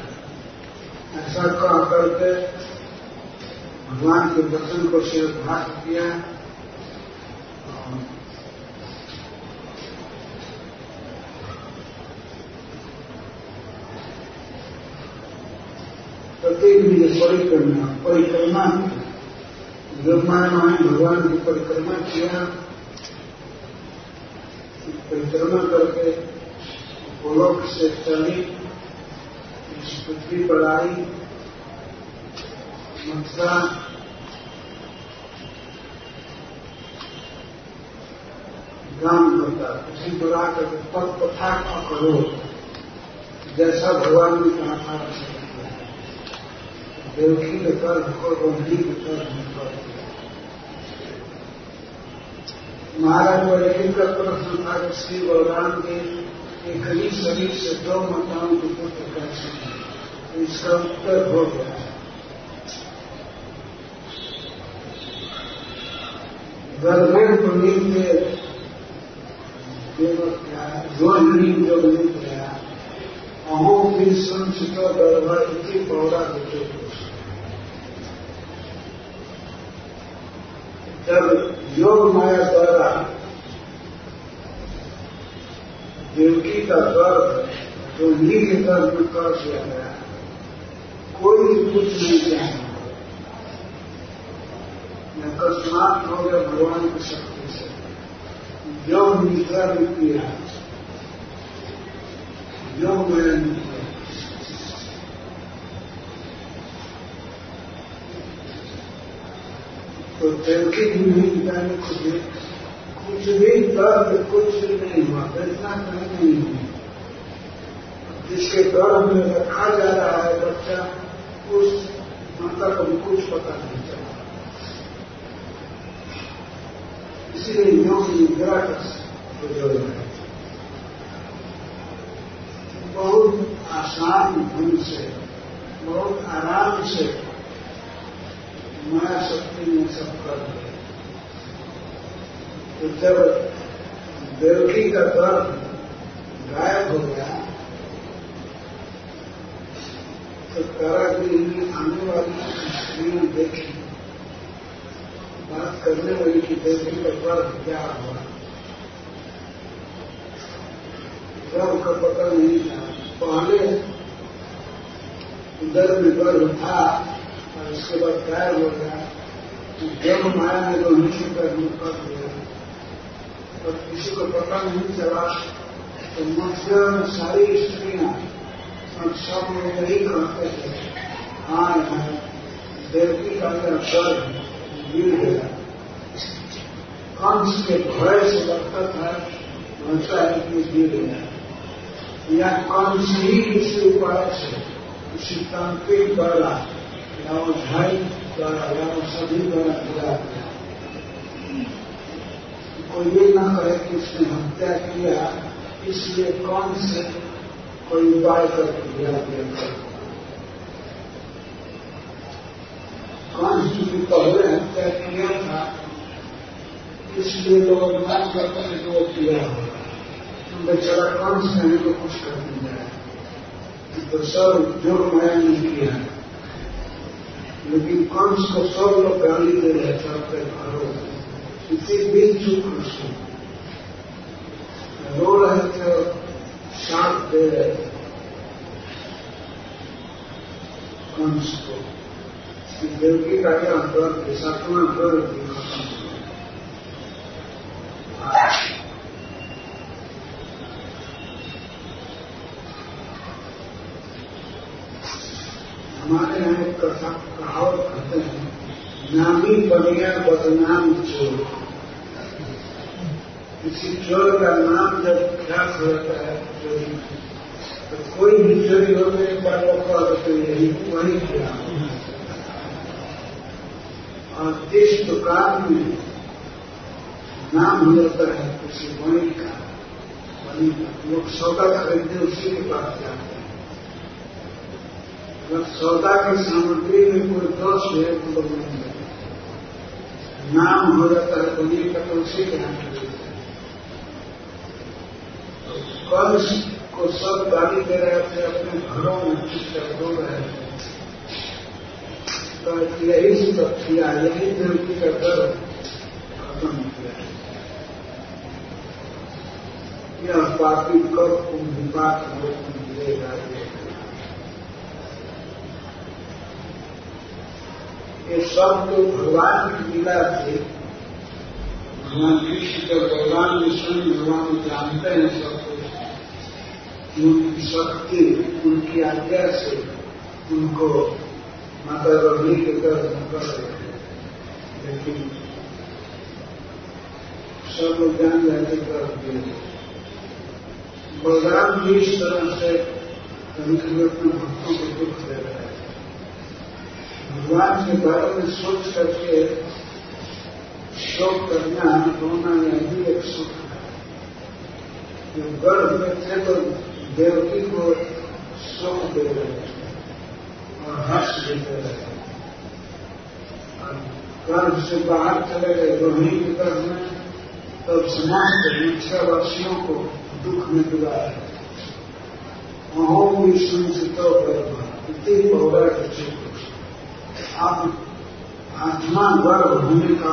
ऐसा कह करके भगवान के वचन को शिरभाग किया। प्रत्येक दिन परिक्रमा ब्रह्मांड भगवान की परिक्रमा किया। परिक्रमा करके गोलोक से चली, इस पृथ्वी पर आई, मथुरा गान करता, उसी पर आकर तत्पथा करो, जैसा भगवान ने कहा था देवकी के कर्म और बंधी के कर्म कर। महाराज वैदिक का प्रश्न था कि श्री बलराम के एक ही शरीर से दो माताओं के पुत्र कैसे हैं, इसका उत्तर हो गया। गर्भेर पुनीत रोहिणी जो बनी गया, अहो भी संचित गर्भ इति पौरा देते। जब योग माया द्वारा देवकी का गर्भ रोहिणी के गर्भ में कर दिया गया, कोई कुछ नहीं किया, अकस्मात हो गया भगवान की शक्ति से। योग निद्रा भी किया, योग माया नहीं किया। तो देवकी भी नहीं बताने कुछ भी दर्द कुछ भी नहीं हुआ, इतना कहीं नहीं हुआ। जिसके गर्भ में रखा जा रहा है बच्चा, उस माता को भी कुछ पता नहीं चला। इसलिए योग निद्रा का प्रयोजन है। बहुत आसान ढंग से, बहुत आराम से माया शक्ति ने सब कर दिया। तो जब देवकी का गर्भ गायब हो गया, तो कारागृह में आने वाली स्त्रियां देखी, बात करने वाली की देवकी का गर्भ क्या हुआ। गर्भ का पता नहीं था, पहले उदर में गर्भ था और उसके बाद गायब हो गया। जब माया ने रोहिणी के गर्भ में कर दिया और किसी को पता नहीं चला, तो मध्य में सारी स्त्रियां सब लोग यही कहते थे, हाँ देवकी का गर्भ गिर गया। कंस के भय से लगता था, भरोसा है कि गिर गया, या कंस ही इसी उपाय से, इसी तांत्रिक द्वारा या भाई द्वारा या सभी द्वारा गिरा गया। कोई ये न करे कि उसने हत्या किया, इसलिए कौन से कोई उपाय करके गिरा दिया। कंस की पहले हत्या किया था, इसलिए लोग अनुमान करते हैं कि वो किया होगा। बेचारा कंस कहने को कुछ कर नहीं जाए तो सब जो माया ने किया, लेकिन कंस को सब लोग गाली दे रहे थे अपने घरों में। इसी बीच चुप कृष्ण रो रहे थे और शाप दे रहे थे कंस को कि देवकी का क्या दर्द है, सातवां दर्द भी खत्म हो। हमारे यहाँ एक कहावत कहते हैं, नामी बनिया बदनाम चोर। किसी चोर का नाम जब ख्यात होता है चोरी, तो कोई भी चोरी होने के बाद वो कहते यही वही किया। और इस दुकान में नाम हो जाता है किसी वणिक का, लोग सौदा खरीदने उसी के पास जाते हैं। जब सौदा की सामग्री में कोई दोष है तो लोग नहीं जाते, नाम हो जाता है वणिक का तो उसी के यहाँ खरीदते हैं। कंस को सब गाली दे रहे थे, अपने घरों में चुपचाप रो रहे थे। तो यही सब किया, यही देवकी का दर्द खत्म किया। यह पापी कब कुंभिपात लोग मिलेगा। ये सब तो भगवान की लीला थी। भगवान कृष्ण के भगवान विष्णु भगवान जानते हैं सब कुछ, उनकी शक्ति, उनकी आज्ञा से उनको माता रोहिणी के दर्शन कर रहे थे। लेकिन सब लोग जान जाते कर दिए। बलराम भी इस तरह से कभी कभी अपने भक्तों को दुख दे रहे हैं। भगवान के बारे में सोच करके शोक करना, रोना यह भी एक सुख है। जो गर्भ में थे तो देवकी को सुख दे रहे थे और हर्ष देते रहे। गर्भ से बाहर चले गए रोहिणी के गर्भ में, तब समस्त मिथ्यावासियों को दुख में डुबा है। अहों विष्णु से तो गर्भ इतनी पौधा के चुप। आप आत्मा गर्भ होने का